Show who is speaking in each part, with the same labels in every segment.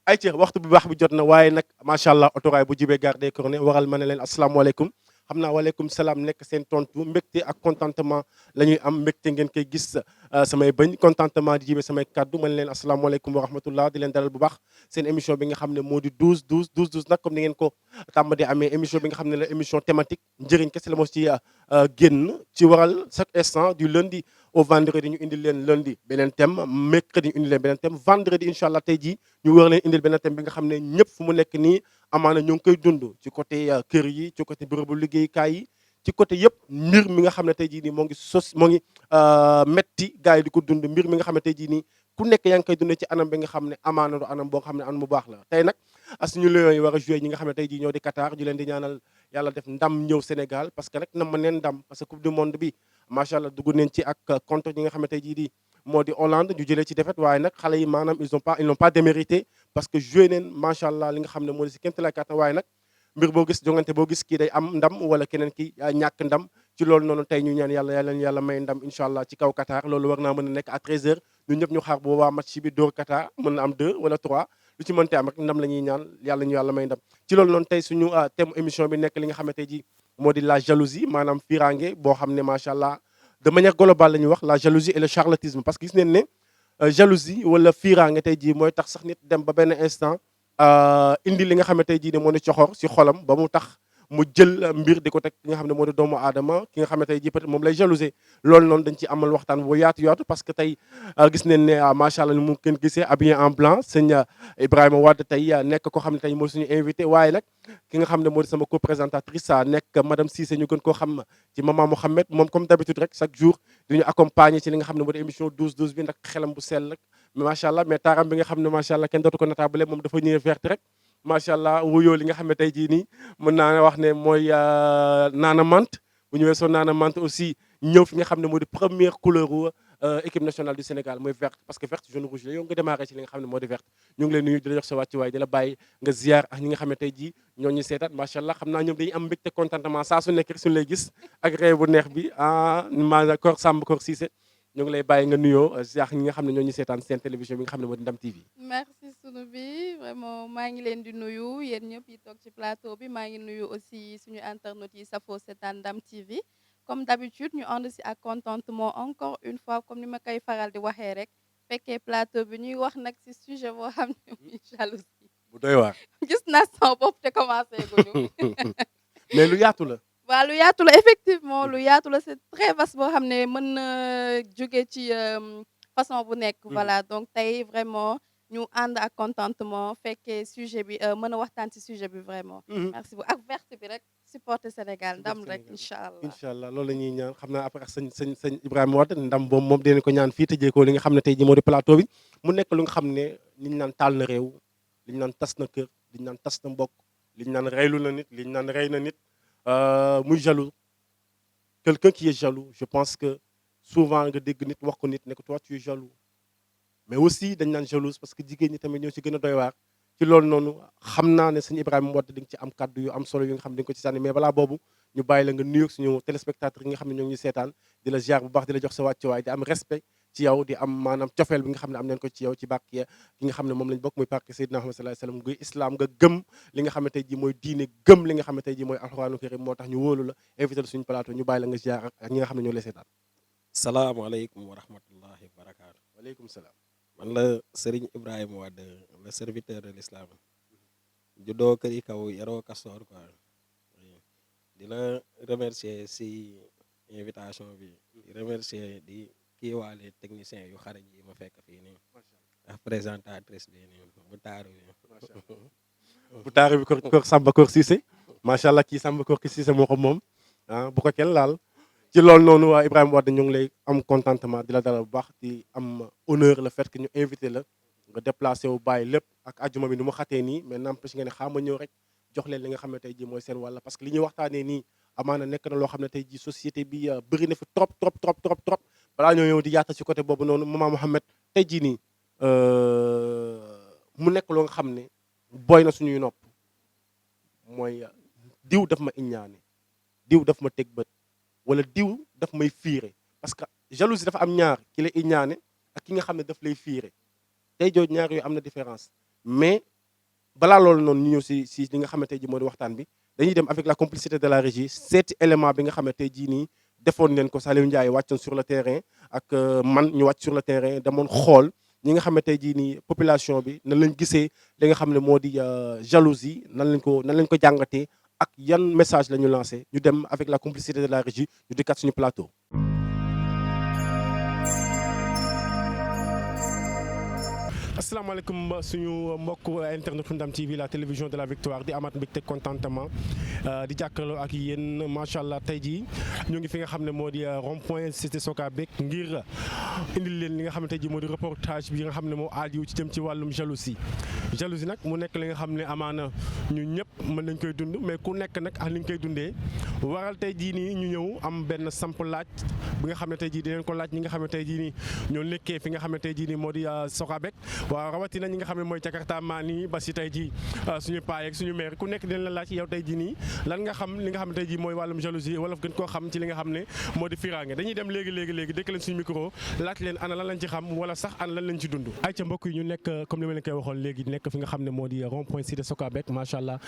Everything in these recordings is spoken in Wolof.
Speaker 1: ay ci waxtu bu baax bi jot na waaye nag macha allah autorail bu jibee gare des Cornets waral ma ne leen asalaamaaleykum xam naa waaleykum salaam nekk seen tontu mbégte ak contentement la ñuy am mbégte ngeen koy gis samay bëñ contentement di jibee samay kaddu ma ne leen asalaamaaleykum wa rahmatullah di leen dalal bu baax seen émission bi nga xam ne moo di 12 12 12 12 nag comme ni ngeen ko tàmm di amee émission bi nga xam ne la émission thématique njëriñ kese la moo ci génn ci waral chaque instant du lundi au vendredi ñu indil leen lundi beneen thème mercredi ñu indil leen beneen thème vendredi incha allah tey jii ñu war leen indil beneen thème bi nga xam ne ñëpp fu mu nekk nii amaana ñu ngi koy dund ci côté kër yi ci côté bërëbu liggéeykaay yi ci côté yëpp mbir mi nga xam ne tey jii nii moo ngi metti gars yi di ko dund mbir mi nga xam ne tey jii nii ku nekk yaa ngi koy dund ci anam bi nga xam ne amaana du anam boo xam ne anam bu baax la tey nag suñu Lions yi war a joué ñi nga xam ne tey jii ñoo di Qatar ñu leen di ñaanal yàlla def ndam ñëw Sénégal parce que nag na ma neen ndam parce que coupe du monde bi macha allah dugg nañ ci ak contre ñi nga xam ne tey jii di moo di Hollande ñu jëlee ci défaite waaye nag xale yi maanaam ils n'ont pas démérité parce que joué neen macha allah li nga xam ne moo di si kéemtalaay kàttan waaye nag mbir boo gis jongante boo gis kii day am ndam wala keneen ki ñàkk ndam ci loolu noonu tey ñu ñaan yàlla may ndam incha allah ci kaw Qatar loolu war naa mën a nekk à 13h ñun ñëpp ñu xaar bu boobaa match bi dóor Qatar mën na am 2 wala 3 lu ci mënte am rek ndam la ñuy ñaan yàlla may ndam ci loolu noonu tey suñu thème émission bi nekk li nga xam ne tey ji moo di la jalousie maanaam firange boo xam ne macha allah de manière globale la ñuy wax la jalousie et le charlatisme parce que gis neen ne jalousie wala firange tey jii mooy tax sax nit dem ba benn instant indi li nga xam ne tey jii ne moo di coxor si xolam ba mu tax mu jël mbir di ko teg ki nga xam ne moo di doomu aadama ki nga xam ne tey jii peut-être moom lay jalouser loolu noonu dañ ci amal waxtaan bu yaatu parce que tey gis nañ ne macha allah mu kenn gisee habillé en blanc sëñ Ibrahima Wade tey nekk ko xam ne tey mooy suñu invité waaye nag ki nga xam ne moo di sama co-présentatrice nekk madame Cissé ñu gën koo xam ci maman Mohamed moom comme d'habitude rek chaque jour di ñu accompagner ci li nga xam ne moo di émission 12-12 bi ndax xelam bu sell rek macha allah mais taaram bi nga xam ne macha allah kenn dootu ko natable moom dafa ñëwee verte rek macha allah wuyoo li nga xam ne tey jii nii mën naa wax ne mooy naana mante bu ñëwee soo naana mante aussi ñëw fi nga xam ne moo di première couleur wu équipe nationale du Sénégal mooy verte parce que verte jaune rouge la yow nga démarré ci li nga xam ne moo di verte ñu ngi lay nuyu di la jox sa wàccuwaay di la bàyyi nga ziar ak ñi nga xam ne tey jii ñoo ñu seetaat macha allah xam naa ñoom dañuy am mbégte contentement saa su nekk rek suñu lay gis ak ree bu neex bi ma Kor Samb Kor Cissé ñu ngi lay bàyyi nga nuyoo ziar ñi nga xam ne ñoo ñu seetaan seen télévision bi nga xam ne moo di Ndam TV.
Speaker 2: merci sunu bi vraiment maa ngi leen di nuyu yéen ñëpp yi toog ci plateau bi maa ngi nuyu aussi suñu internautes yi safoo seetaan Ndam TV comme d'habitude ñu ànd si ak contentement encore une fois comme ni ma koy faral di waxee rek fekkee plateau bi ñuy wax nag si sujet boo xam ne muy jalousie
Speaker 1: bu doy waar.
Speaker 2: gis naa sama bopp te commencé guñu
Speaker 1: mais lu yaatu la.
Speaker 2: waaw lu yaatu la effectivement lu yaatu la c'est très vaste boo xam ne mën na jóge ci façon bu nekk voilà donc tey vraiment ñu ànd ak contentement fekkee sujet bi mën a waxtaan ci sujet bi vraiment merci beaucoup ak verte bi rek supporter Sénégal ndam rek incha allah
Speaker 1: loolu la ñuy ñaan xam naa après sëñ Ibrahima Wade ndam boobu moom dinañ ko ñaan fii tëjee ko li nga xam ne tey ji moo di plateau bi mu nekk lu nga xam ne li ñu naan taal na réew li ñu naan tas na kër li ñu naan tas na mbokk li ñu naan reylu na nit li ñu naan rey na nit muy jaloux quelqu'un qui est jaloux je pense que souvent nga dégg nit wax ko nit ne ko toi tu es jaloux mais aussi dañ naan jalouse parce que jigéen ñi tamit ñoo ci gën a doy waar ci loolu noonu xam naa ne sëñ Ibrahima Wade di nga ci am kàddu yu am solo yu nga xam ne di nga ko ci sànni mais balaa boobu ñu bàyyi la nga nuyoog suñu téléspectateurs yi nga xam ne ñoo ngi seetaan di la ziar bu baax di la jox sa wàccuwaay di am respect ci yow di am maanaam cofeel bi nga xam ne am nañ ko ci yow ci barke ki nga xam ne moom lañ bokk muy barke Seydina Muhammad sallallahu alayhi wasallam guy islam nga gëm li nga xam ne tey ji mooy diine gëm li nga xam ne tey ji mooy alxuraanu karim moo tax ñu wóolu la invité la suñu plateau ñu bàyyi la nga ziar ak ñi nga xam ne ñoo lay seetaan.
Speaker 3: salaamaaleykum wa rahmatullahi wa barakaatu.
Speaker 1: waaleykum salaam.
Speaker 3: man la Serigne Ibrahima Wade le serviteur de l'islam juddoo këri kaw yaroo Castor quoi di la remercier si invitation bi di remercier di kiiwaale technicien yu xarañ yi ma fekk fii nii ak présentatrice bi nii bu taaru bi
Speaker 1: bu taaru bi Kor Samba Kor Cissé macha allah kii Samba Kor Cissé moo ko moom bu ko kenn laal ci loolu noonu waa Ibrahima Wade ñu ngi lay am contentement di la dalal bu baax di am honneur le fait que ñu invité la nga déplacé wu bàyyi lépp ak ajuma bi ni mu xatee nii mais n'empêche nga ne xaama ñëw rek jox leen li nga xam ne tey ji mooy seen wàll parce que li ñuy waxtaanee nii amaana nekk na loo xam ne tey ji société bi bëri na fi trop balaa ñoo ñëw di yaata ci côté boobu noonu maman Mohamed tey jii nii mu nekk loo nga xam ne booy na suñuy nopp mooy diw daf ma iññaane diw daf ma teg bët wala diw daf may fiire parce que jalousie dafa am ñaar ki la iññaane ak ki nga xam ne daf lay fiire tey jooju ñaar yooyu am na différence mais balaa loolu noonu ñu ñëw si li nga xamante ji moo di waxtaan bi dañuy dem avec la complicité de la régie seeti élément bi nga xamante ji nii defoon neen ko Saliou Ndiaye wàccoon sur le terrain ak man ñu wàcc sur le terrain demoon xool ñi nga xamante ji nii population bi nan lañ gisee li nga xam ne moo di jalousie nan lañ ko jàngatee ak yan message la ñu lancé ñu dem avec la complicité de la régie ñu dikkaat suñu plateau. asalaamaaleykum suñu mbokk internet Ndam TV la télévision de la victoire di amaat mbégte contentement di jàkkaarloo ak yéen macha allah tey jii ñu ngi fi nga xam ne moo di rond point cité Socabek ngir indil leen li nga xam ne tey jii moo di reportage bi nga xam ne moo aaju ci jëm ci wàllum jalousie nag mu nekk li nga xam ne amaana ñun ñëpp mën nañ koy dund mais ku nekk nag ak li nga koy dundee waral tey jii nii ñu ñëw am benn samp laaj bi nga xam ne tey jii dinañ ko laaj ñi nga xam ne tey jii nii ñoo nekkee fi nga xam ne tey jii nii moo di Socabek waaw rawatina ñi nga xam ne mooy Jakarta maan yi ba si tey jii suñu paay ak suñu maire ku nekk dinañ la laaj yow tey jii nii lan nga xam li nga xam ne tey jii mooy wàllum jalousie wala gën koo xam ci li nga xam ne moo di firange dañuy dem léegi dëkk leen suñu micro laaj leen ana lan lañ ci xam wala sax ana lan lañ ci dund ay ca mbokk yi ñu nekk comme ni ma leen koy waxoon léegi nekk fi nga xam ne moo di rond point cité Socabek macha allah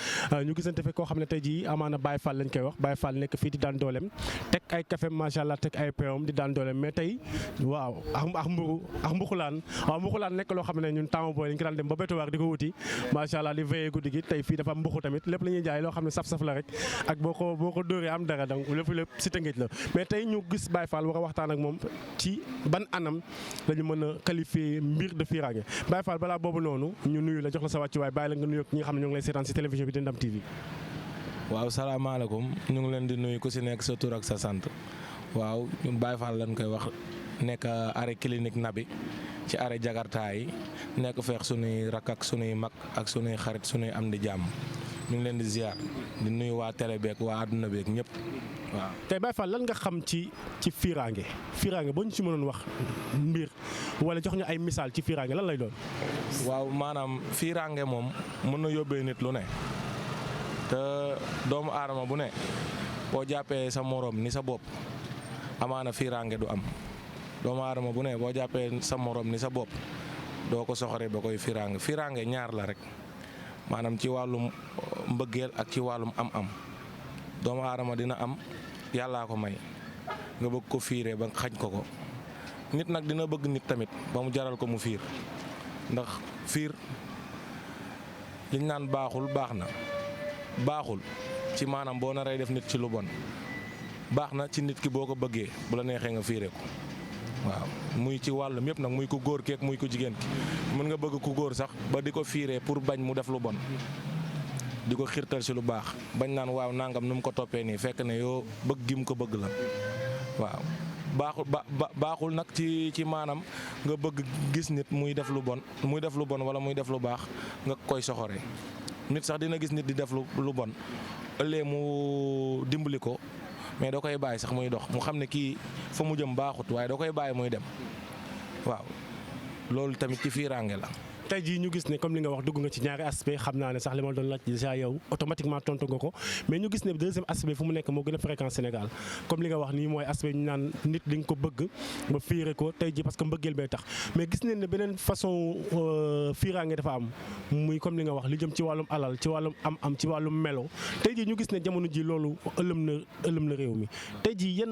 Speaker 1: ñu gisante fi koo xam ne tey jii amaana Baye Fall lañ koy wax Baye Fall nekk fii di daan doolem teg ay café macha allah teg ay peom di daan doolem mais tey waaw ak mbuxulaan nekk loo xam ne ñun temps booy dañ ko daan dem ba bétuwaar di ko wuti macha allah di veillé guddi gi tey fii dafa am mbuxu tamit lépp la ñuy jaay loo xam ne saf-saf la rek ak boo ko dóoree am dara donc lépp si tëngéej la mais tey ñu gis Baye Fall war a waxtaan ak moom ci ban anam la ñu mën a qualifier mbir de firange Baye Fall balaa boobu noonu ñu nuyu la jox la sa wàccuwaay bàyyi la nga nuyu ñi nga xam ne ñoo ngi lay seetaan si télévision bi di Ndam TV.
Speaker 4: waaw salaamaaleykum ñu ngi leen di nuyu ku si nekk sa tur ak sa sant waaw ñun Baye Fall lañ koy wax nekk arrêt clinique Nabi ci arrêt Jakarta yi nekk feex sunuy rakk ak sunuy mag ak sunuy xarit sunuy am di jàmm ñu ngi leen di ziar di nuyu waa télé beeg waa àdduna beeg ñëpp waaw.
Speaker 1: tey Baye Fall lan nga xam ci firange boo ñu si mënoon wax mbir wala jox ñu ay misaal ci firange lan lay doon.
Speaker 4: waaw maanaam firange moom mën na yóbbee nit lu ne te doomu aadama bu ne boo jàppee sa morom ni sa bopp amaana firange du am. doomu aadama bu ne boo jàppee sa morom ni sa bopp doo ko soxoree ba koy firange ñaar la rek maanaam ci wàllum mbëggeel ak ci wàllum am-am doomu aadama dina am yàllaa ko may nga bëgg ko fiiree ba xañ ko nit nag dina bëgg nit tamit ba mu jaral ko mu fiir ndax fiir liñ naan baaxul baax na baaxul ci maanaam boo naree def nit ci lu bon baax na ci nit ki boo ko bëggee bu la neexee nga fiire ko waaw muy ci wàllum yëpp nag muy ku góor keek muy ku jigéen ki mën nga bëgg ku góor sax ba di ko fiiree pour bañ mu def lu bon di ko xirtal si lu baax bañ naan waaw nangam nu mu ko toppee nii fekk ne yoo bëgg gi mu ko bëgg la waaw baaxul nag ci maanaam nga bëgg gis nit muy def lu bon wala muy def lu baax nga koy soxoree nit sax dina gis nit di def lu bon ëllëgee mu dimbali ko mais da koy bàyyi sax muy dox mu xam ne kii fa mu jëm baaxut waaye da koy bàyyi muy dem waaw loolu tamit ci fiiraange la.
Speaker 1: tey jii ñu gis ne comme li nga wax dugg nga ci ñaari aspect xam naa ne sax li ma doon laaj déjà yow automatiquement tontu nga ko mais ñu gis ne deuxième aspect fu mu nekk moo gën a fréquent Sénégal comme li nga wax nii mooy aspect ñu naan nit li nga ko bëgg ba fiire ko tey jii parce que mbëggeel bay tax mais gis nañ ne beneen façon fiiraange dafa am muy comme li nga wax li jëm ci wàllum alal ci wàllum am ci wàllum melo tey jii ñu gis ne jamono ji loolu ëlëm na réew mi tey jii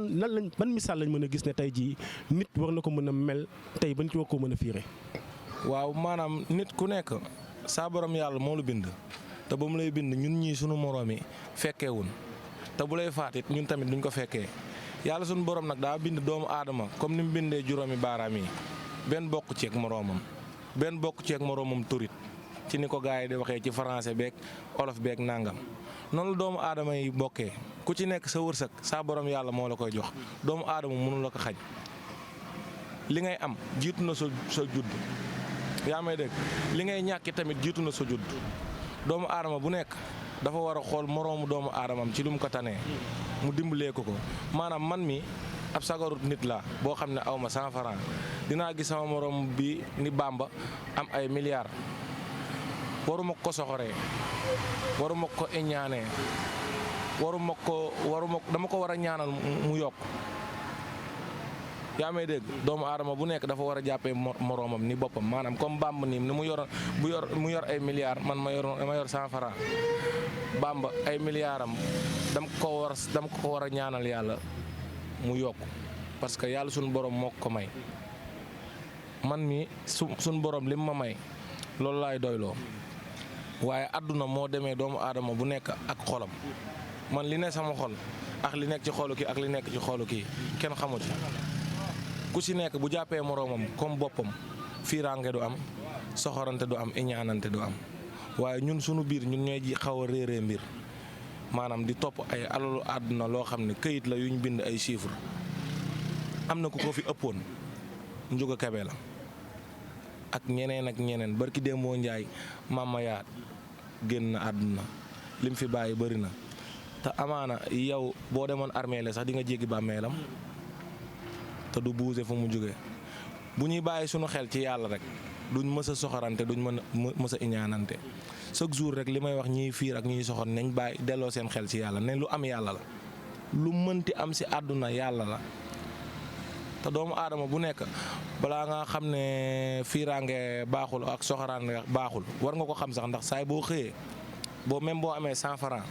Speaker 1: ban misaal lañ mën a gis ne tey jii nit war na ko mën a mel tey ba nit war koo mën a fiire.
Speaker 4: waaw maanaam nit ku nekk saa borom yàlla moo la bind te ba mu lay bind ñun ñii sunu moroom yi fekkeewun te bu lay faat it ñun tamit duñ ko fekkee yàlla sunu borom nag daa bind doomu aadama comme ni mu bindee juróomi baaraam yi benn bokk ceeg moroomam turit ci ni ko gars yi di waxee ci français beeg olof beeg nangam noonu la doomu aadama yi bokkee ku ci nekk sa wërsëg saa borom yàlla moo la koy jox doomu aadama mënu la ko xañ li ngay am jiitu na sa judd. yaa may dégg li ngay ñàkki tamit jiitu na sa judd doomu aadama bu nekk dafa war a xool moroomu doomu aadamam ci lu mu ko tanee mu dimbalee ko maanaam man mi ab sagarut nit la boo xam ne aw ma 100 francs dinaa gis sama moroom bi ni Bamba am ay milliards waruma ko soxoree waruma ko iñaanee dama ko war a ñaanal mu yokk yaa may dégg doomu aadama bu nekk dafa war a jàppee moroomam ni boppam maanaam comme Bamba nii ni mu yor ay milliards man ma yor 100 francs Bamba ay milliards am dama ko war a ñaanal yàlla mu yokk parce que yàlla suñu borom moo ko may man mi suñu borom lim ma may loolu laay doyloo waaye àdduna moo demee doomu aadama bu nekk ak xolam man li ne sama xol ak li nekk ci xolu kii ak li nekk ci xolu kii kenn xamu ci ku ci nekk bu jàppee moroomam comme boppam fiiraange du am soxorante du am iñaanante du am waaye ñun sunu biir ñun ñooy ji xaw a réeree mbir maanaam di topp ay alalu àdduna loo xam ne këyit la yuñ bind ay chiffres am na ku ko fi ëppoon Njuga Kebe la ak ñeneen barki Demba Njaay Mama Yaat génn na àdduna lim fi bàyyi bëri na te amaana yow boo demoon armée la sax di nga jéggi bàmmeelam te du buuse fu mu jóge bu ñuy bàyyi sunu xel ci yàlla rek duñ mës a soxorante duñ mës a iñaanante chaque jour rek li may wax ñiy fiir ak ñiy soxor nañ bàyyi delloo seen xel ci yàlla ne lu am yàlla la lu mënti am si àdduna yàlla la te doomu aadama bu nekk balaa nga xam ne fiiraange baaxul ak soxoraange baaxul war nga ko xam sax ndax saay boo xëyee même boo amee 100 francs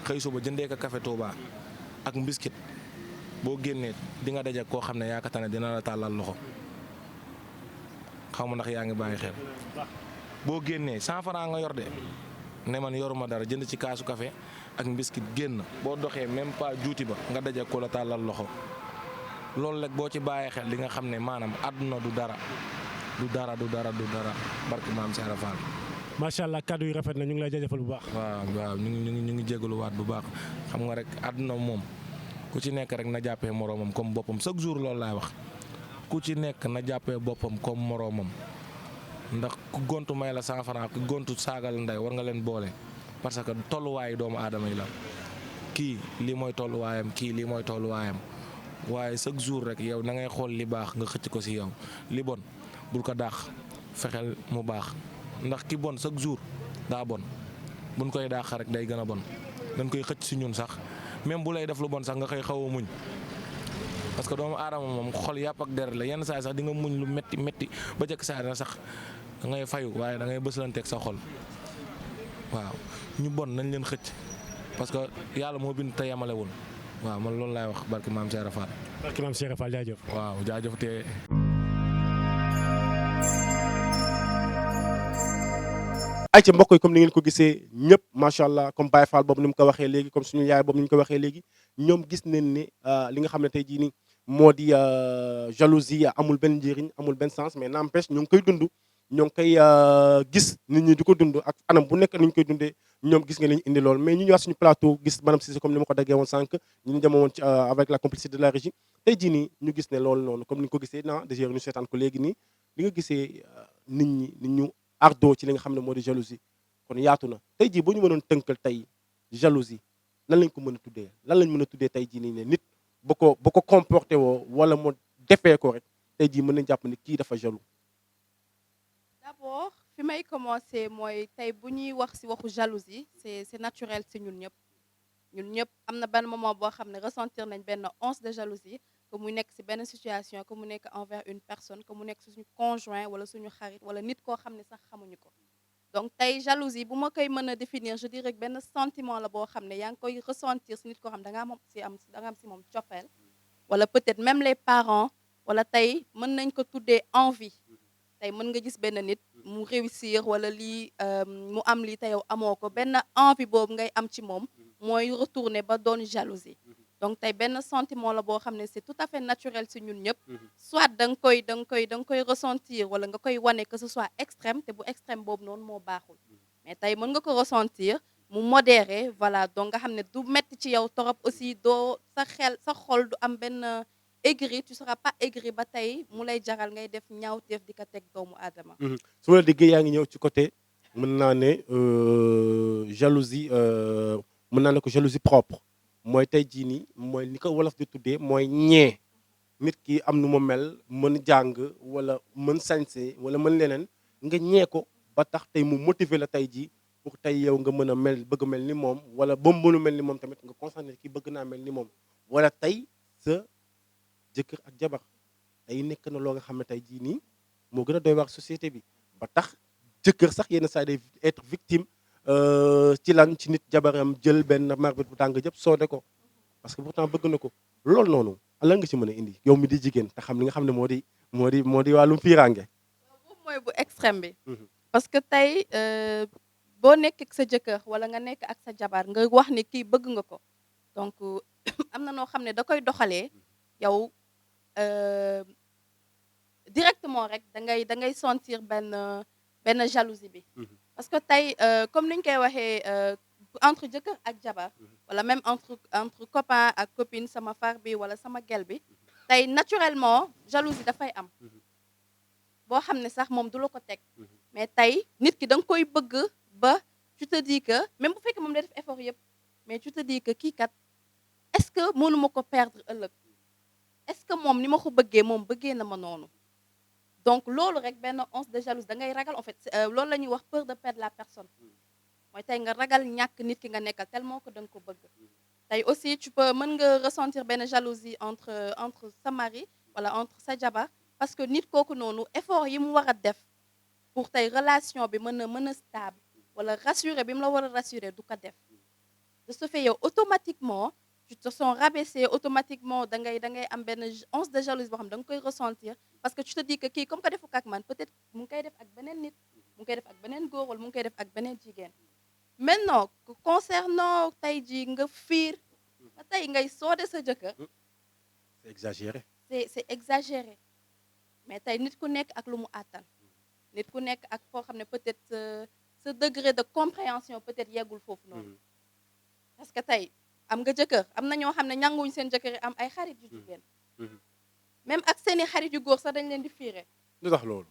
Speaker 4: xëy suba jëndee ko café Touba ak mbiskit boo génnee di nga daje koo xam ne yaa ka tane dina la tàllal loxo xaw ma ndax yaa ngi bàyyi xel boo génnee 100 francs nga yor de ne man yoruma dara jënd ci kaasu café ak mbiskit génn boo doxee même pas juuti ba nga daje ko la tàllal loxo loolu rek boo ci bàyyee xel li nga xam ne maanaam àdduna du dara barke maam Seera Fall.
Speaker 1: macha allah kaddu yi rafet na ñu ngi lay jaajëfal bu baax.
Speaker 4: waaw ñu ngi jégaluwaat bu baax xam nga rek àdduna moom ku ci nekk rek na jàppee moroomam comme boppam chaque jour loolu laay wax ku ci nekk na jàppee boppam comme moroomam ndax ku gontu may la 100 francs ku gontu saagal ndey war nga leen boole parce que tolluwaayu doomu aadama yi la kii lii mooy tolluwaayam kii lii mooy tolluwaayam waaye chaque jour rek yow na ngay xool li baax nga xëcc ko ci yow li bon bul ko daax fexeel mu baax ndax ki bon chaque jour daa bon buñ koy daax rek day gën a bon dañ koy xëcc ci ñun sax même bu lay def lu bon sax nga koy xaw a muñ parce que doomu aadama moom xol yàpp ak deret la yenn saa sax di nga muñ lu metti ba jëkk saa na sax da ngay fayu waaye da ngay bëslanteeg sa xol waaw ñu bon nañ leen xëcc parce que yàlla moo bind te yemalewul waaw man loolu laay wax barki maam Seera Fall.
Speaker 1: barki maam Seera Fall jaajëf.
Speaker 4: waaw jaajëf te.
Speaker 1: ay ca mbokk yi comme ni ngeen ko gisee ñëpp macha allah comme Baye Fall boobu ni mu ko waxee léegi comme suñu yaay boobu ni mu ko waxee léegi ñoom gis nañ ne li nga xam ne tey jii nii moo di jalousie amul benn njëriñ amul benn sens mais n'empêche ñoo ngi koy dund ñoo ngi koy gis nit ñi di ko dund ak anam bu nekk ni ñu koy dundee ñoom gis nga li ñu indi lool mais ñu ñëwaat suñu plateau gis madame Cissé comme ni ma ko daggee woon sànq ñu demoo woon ci avec la complicité de la régie tey jii nii ñu gis ne loolu noonu comme ni nga ko gisee déjà ñu seetaan ko léegi nii li nga gisee nit ñu ardo ci li nga xam ne moo di jalousie kon yaatu na tey jii bu ñu mënoon tënkal tey jalousie lan lañ ko mën a tuddee lan lañ mën a tuddee tey jii nii ne nit ba ko comporté woo wala mu defee ko rek tey jii mën nañ jàpp ne kii dafa jaloux.
Speaker 2: D'abord fi may commencer mooy tey bu ñuy wax ci waxu jalousie c'est naturel ci ñun ñëpp am na benn moment boo xam ne ressentir nañ benn once de jalousie que mu nekk ci benn situation que mu nekk envers une personne que mu nekk suñu conjoint wala suñu xarit wala nit koo xam ne sax xamuñu ko donc tey jalousie bu ma koy mën a définir je dirais que benn sentiment la boo xam ne yaa ngi koy ressentir ci nit koo xam ne da nga am ci moom cofeel wala peut-être même les parents wala tey mën nañ ko tuddee envie tey mën nga gis benn nit mu réussir wala lii mu am lii te yow amoo ko benn envie boobu ngay am ci moom mooy retourner ba doon jalousie donc tey benn sentiment la boo xam ne c'est tout à fait naturel ci ñun ñëpp soit da nga koy ressentir wala nga koy wane que ce soit extrême te bu extrême boobu noonu moo baaxul mais tey mën nga ko ressentir mu modéré voilà donc nga xam ne du metti ci yow torop aussi doo sa xol du am benn aigri tu seras pas aigri ba tey mu lay jaral ngay def ñaawteef di ko teg doomu aadama
Speaker 1: su ma la déggee yaa ngi ñëw ci côté mën naa ne jalousie mën naa ne ko jalousie propre mooy tey jii nii mooy ni ko wolof di tuddee mooy ñee nit ki am nu mu mel mën jàng wala mën sañse wala mën leneen nga ñee ko ba tax tey mu motiver la tey jii pour tey yow nga mën a bëgg mel ni moom wala ba mu mënu mel ni moom tamit nga constaté ki bëgg naa mel ni moom wala tey sa jëkkër ak jabar ay nekk na loo nga xam ne tey jii nii moo gën a doy waar société bi ba tax jëkkër sax yenn saa day être victime ci lan ci nit jabaram jël benn marbit bu tàng jëpp soode ko parce que pourtant bëgg na ko loolu noonu lan nga ci mën a indi yow mi di jigéen te xam li nga xam ne moo di wàllum fiiraange.
Speaker 2: boobu mooy bu extrême bi.
Speaker 1: Mhm.
Speaker 2: parce que tey boo nekk ak sa jëkkër wala nga nekk ak sa jabar nga wax ni kii bëgg nga ko donc am na noo xam ne da koy doxalee yow directement rek da ngay sentir benn jalousie bi.
Speaker 1: Mhm.
Speaker 2: parce que tey comme ni ñu koy waxee entre jëkkër ak jabar wala même entre copain ak copine sama far bi wala sama gel bi tey naturellement jalousie dafay am. boo xam ne sax moom du la ko teg mais tey nit ki da nga koy bëgg ba tu te dis que même bu fekkee moom day def effort yëpp mais tu te dis que kii kat est-ce que mënuma ko perdre ëllëg est-ce que moom ni ma ko bëggee moom bëggee na ma noonu donc loolu rek benn once de jalousie da ngay ragal en fait loolu la ñuy wax peur de perdre la personne mooy tey nga ragal ñàkk nit ki nga nekkal tellement que da nga ko bëgg tey aussi mën nga ressentir benn jalousie entre sa mari wala entre sa jabar parce que nit kooku noonu effort yi mu war a def pour tey relation bi mën a stable wala rassurer bi mu la war a rassurer du ko def de ce fait yow automatiquement tu te sens rabaissé automatiquement da ngay am benn once de jalousie boo xam da nga koy ressentir parce que tu te dis que kii comme que defu ko ak man peut-être mu ngi koy def ak beneen nit mu ngi koy def ak beneen góor wala mu ngi koy def ak beneen jigéen maintenant concernant tey ji nga fiir ba tey ngay soode sa jëkkër
Speaker 1: c'est exagéré.
Speaker 2: c'est exagéré mais tey nit ku nekk ak lu mu àttan nit ku nekk ak foo xam ne peut-être ce degré de compréhension peut-être yeggul foofu noonu parce que tey am nga jëkkër am na ñoo xam ne ñanguñ seen jëkkër yi am ay xarit yu jigéen même ak seeni xarit yu góor sax dañ leen di fiire
Speaker 1: lu tax loolu.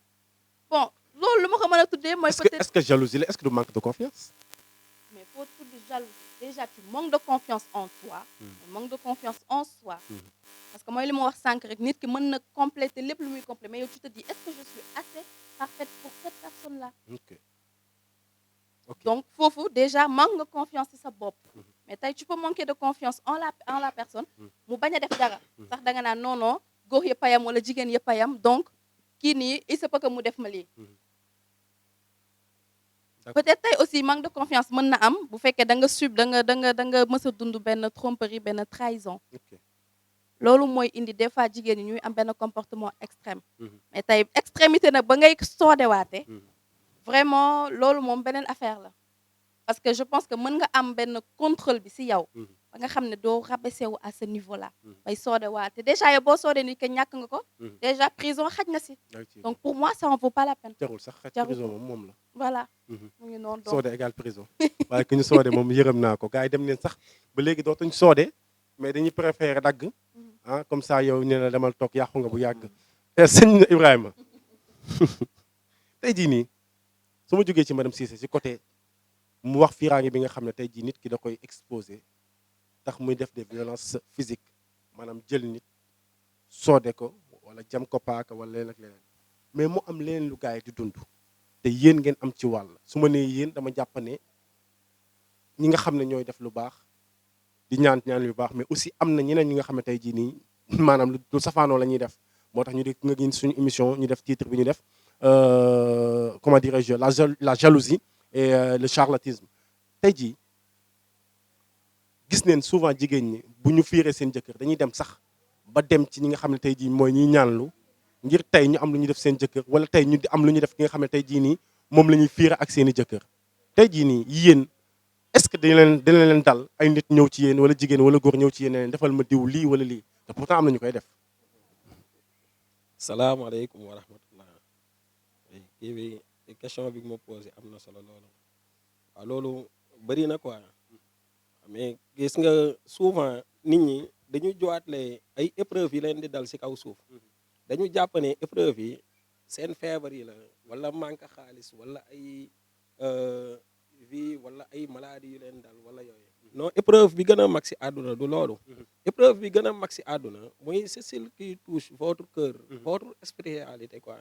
Speaker 2: bon loolu lu ma ko mën a tuddee mooy peut-être
Speaker 1: est-ce que jalousie la est-ce que du manque de confiance.
Speaker 2: mais faut tudd jalousie déjà tu manques de confiance en toi manque de confiance en soi parce que mooy li ma wax sànq rek nit ki mën na compléter lépp lu muy compléter mais yow tu te dis est-ce que je suis assez parfaite pour cette personne-là
Speaker 1: ok
Speaker 2: donc foofu déjà manque nga confiance ci sa bopp mais tey tu peux manquer de confiance en la personne mu bañ a def dara sax da nga naan non non góor yëpp a yam wala jigéen yëpp a yam donc kii nii il se peut que mu def ma lii peut-être tey aussi manque de confiance mën na am bu fekkee da nga mës a dund benn tromperie benn trahison loolu mooy indi des fois jigéen ñi ñuy am benn comportement extrême mais tey extrémité nag ba ngay soodewaate vraiment loolu moom beneen affaire la parce que je pense que mën nga am benn contrôle bi ci yow ba nga xam ne doo rabaisser wu à ce niveau là bay soodewaate déjà yow boo soodee ni que ñàkk nga ko déjà prison xaj na ci donc pour moi ça en vaut pas la peine
Speaker 1: jarul sax xaj prison moom la
Speaker 2: voilà mu ngi noonu donc
Speaker 1: soode égal prison waaye ku ñu soode moom yërëm naa ko gars yi dem neen sax ba léegi dootuñ soode mais dañuy préférer dagg comme ça yow nee na demal toog yàqu nga bu yàgg sëñ Ibrahima tey jii nii su ma jógee ci madame Cissé ci côté mu wax fiiraange bi nga xam ne tey jii nit ki da koy exposé tax muy def des violences physiques maanaam jël nit soode ko wala jam ko paaka wala leneen ak leneen mais mu am leneen lu gars yi di dund te yéen ngeen am ci wàll su ma nee yéen dama jàpp ne ñi nga xam ne ñooy def lu baax di ñaan yu baax mais aussi am na ñeneen ñi nga xam ne tey jii nii maanaam lu safaanoo la ñuy def moo tax ñu di nga gis suñu émission ñu def titre bi ñu def comment dirais-je la jalousie et le charlatanisme tey jii gis neen souvent jigéen ñi bu ñu fiiree seen jëkkër dañuy dem sax ba dem ci ñi nga xam ne tey jii mooy ñiy ñaanlu ngir tey ñu am lu ñu def seen jëkkër wala tey ñu di am lu ñu def ki nga xam ne tey jii nii moom la ñuy fiire ak seen i jëkkër tey jii nii yéen est-ce que dina leen dal ay nit ñëw ci yéen wala jigéen wala góor ñëw ci yéen ne leen defal ma diw lii wala lii te pourtant am na ñu koy def.
Speaker 3: salaamaaleykum wa rahmatullah kii bi question bi ma posé am na solo loolu waaw loolu bëri na quoi mais gis nga souvent nit ñi dañu jowaatlee ay épreuves yi leen di dal ci kaw suuf dañu jàpp ne épreuves yi seen feebar yi la wala manque xaalis wala ay vie wala ay maladies yu leen dal wala yooyu non épreuve bi gën a mag ci àdduna du loolu épreuve bi gën a mag ci àdduna mooy c'est ce qui touche votre cœur votre spiritualité quoi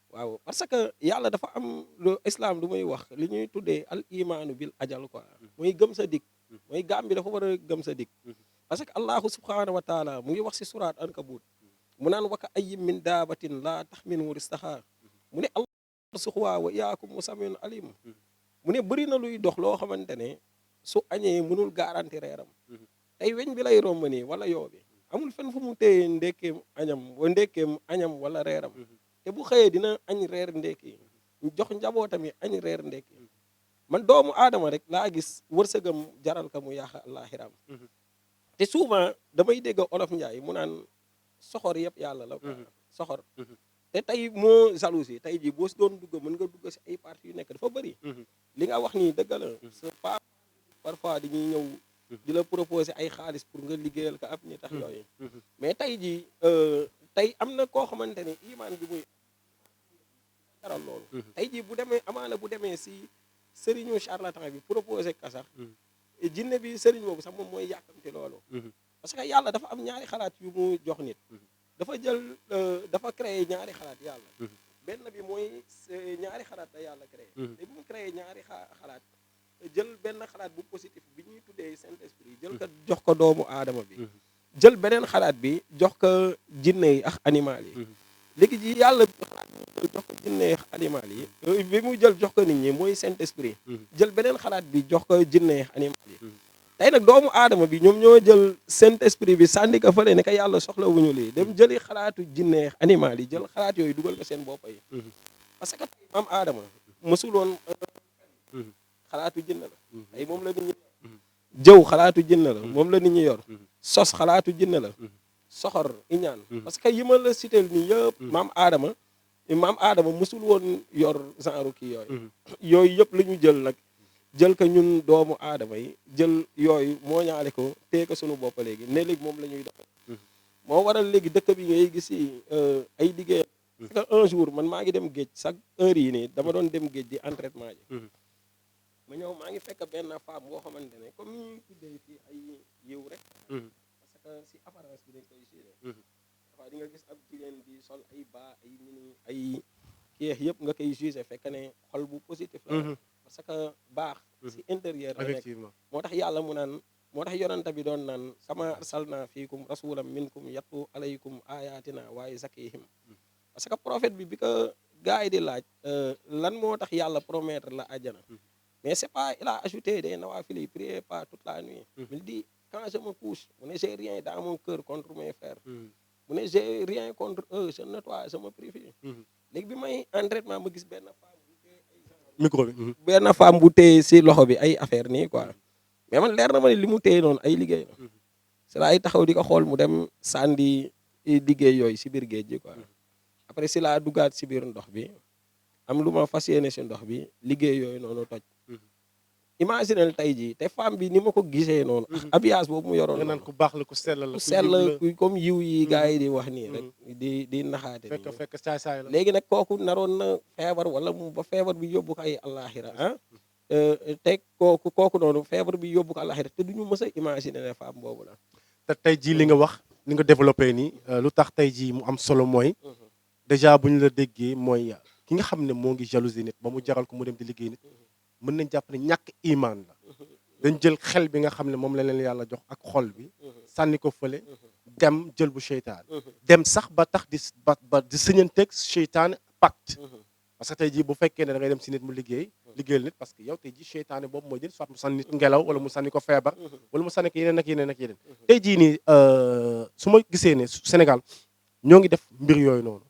Speaker 3: waaw parce que yàlla dafa am lu islam lu muy wax li ñuy tuddee al imaanu bil ajal quoi muy gëm sa dik mooy gaam bi dafa war a gëm sa dik parce que allahu subhanahu wa taala mu ngi wax ci surat ankabut mu naan waka ay min daabatin laa taxminu ristaha mu ne allah suxwaa wa iyaakum musammin alim mu ne bëri na luy dox loo xamante ne su añee mënul garanti reeram tey weñ bi lay romb nii wala yoo bi amul fenn fu mu téye ndekkeem añam wala reeram te bu xëyee dina añ reer ndekki jox njabootam yi añ reer ndekki man doomu aadama rek laa gis wërsëgam jaral ka mu yaaxa àllaaxiraam te souvent damay dégg olof njaay mu naan soxor yëpp yàlla la quoi soxor te tey moo jalousie tey jii boo si doon dugg mën nga dugg si ay parties yu nekk dafa bëri li nga wax nii dëgg la c'est pas parfois dañuy ñëw di la proposer ay xaalis pour nga liggéeyal ka ab ñi tax yooyu mais tey jii tey am na koo xamante ne imaan bi muy jaral loolu tey jii bu demee amaana bu demee si sëriñu charlatan bi proposé ka sax jinne bi sëriñ boobu sax moom mooy yàkkamti loolu parce que yàlla dafa am ñaari xalaat yu mu jox nit dafa jël dafa créé ñaari xalaat yàlla benn bi mooy ñaari xalaat la yàlla créé te bu mu créé ñaari xalaat jël benn xalaat bu positif bi ñuy tuddee Saint-Esprit jël ko jox ko doomu aadama bi jël beneen xalaat bi jox ko jinne yi ak animal yi léegi ji yàlla xalaat jox ko jinne yi ak animal yi bi mu jël jox ko nit ñi mooy Saint-Esprit jël beneen xalaat bi jox ko jinne yi ak animal yi tey nag doomu aadama bi ñoom ñoo jël Saint-Esprit bi sànni ko fële ne ko yàlla soxla wuñu lii dem jëli xalaatu jinne ak animal yi jël xalaat yooyu dugal ko seen bopp yi parce que tey maam aadama mësuloon xalaatu jinne la tey moom la nit ñi jëw xalaatu jinne la moom la nit ñi yor sos xalaatu jinne la soxor iñaan parce que yi ma la cité nii yëpp maam aadama mësul woon yor genre kii yooyu yëpp la ñu jël nag jël ko ñun doomu aadama yi jël yooyu moo ñaale ko tee ko sunu bopp léegi ne léegi moom la ñuy doxal moo waral léegi dëkk bi ngay gis ay liggéey parce que un jour man maa ngi dem géej chaque heure yi nii dama doon dem géej di entraînement ji ma ñëw maa ngi fekk benn femme boo xamante ne comme ni ñuy tuddee fii ay yiw rek parce que si apparence bi dañ koy jugé dafa di nga gis ab jigéen di sol ay baa ay mini ay kii yëpp nga koy jugé fekk ne xol bu positif la parce que baax si intérieur la nekk moo tax yàlla mu naan moo tax yonent bi doon naan kama arsalna fiikum rasulan minkum yatlu alaykum ayatina waaye zakihim parce que prophète bi ko gars yi di laaj lan moo tax yàlla promettre la àjjana mais c'est pas il a ajouté des nawafil yi priez pas toute la nuit il dit quand je me couche mu ne j'ai rien dans mon cœur contre mes frères mu ne j'ai rien contre eux je nettoie je me purifie léegi bi may entraînement ma gis benn femme
Speaker 1: micro bi
Speaker 3: benn femme bu téye si loxo bi ay affaire nii quoi mais man leer na ma ne li mu téye noonu ay liggéey la c'est la ay taxaw di ko xool mu dem sànni liggéey yooyu si biir géej gi quoi après si laa duggaat si biir ndox bi am lu ma fas yéene si ndox bi liggéey yooyu noonu toj imaginel tey jii te femme bi ni ma ko gisee noonu habillage boobu mu yoroon
Speaker 1: nga naan ku baax la ku sell la
Speaker 3: ku sell comme yiw yi gars yi di wax nii rek di naxaate
Speaker 1: fekk saay-saay la
Speaker 3: léegi nag kooku naroon na feebar wala mu ba feebar bi yóbbu ko ay àllaaxira te kooku noonu feebar bi yóbbu ko àllaaxira te du ñu mës a imaginer ne femme boobu la
Speaker 1: te tey jii li nga wax li nga développé nii lu tax tey jii mu am solo mooy déjà bu ñu la déggee mooy ki nga xam ne moo ngi jalousie nit ba mu jaral ko mu dem di liggéey nit mën nañ jàpp ne ñàkk imaan la dañ jël xel bi nga xam ne moom la leen yàlla jox ak xol bi sànni ko fële dem jël bu seytaan dem sax ba tax ba di siñanteeg seytaan pacte parce que tey jii bu fekkee ne da ngay dem si nit mu liggéeyal nit parce que yow tey jii seytaane boobu mooy jël soit mu sànni nit ngelaw wala mu sànni ko feebar wala mu sànni ko yeneen ak yeneen ak yeneen tey jii nii su ma gisee ne Sénégal ñoo ngi def mbir yooyu noonu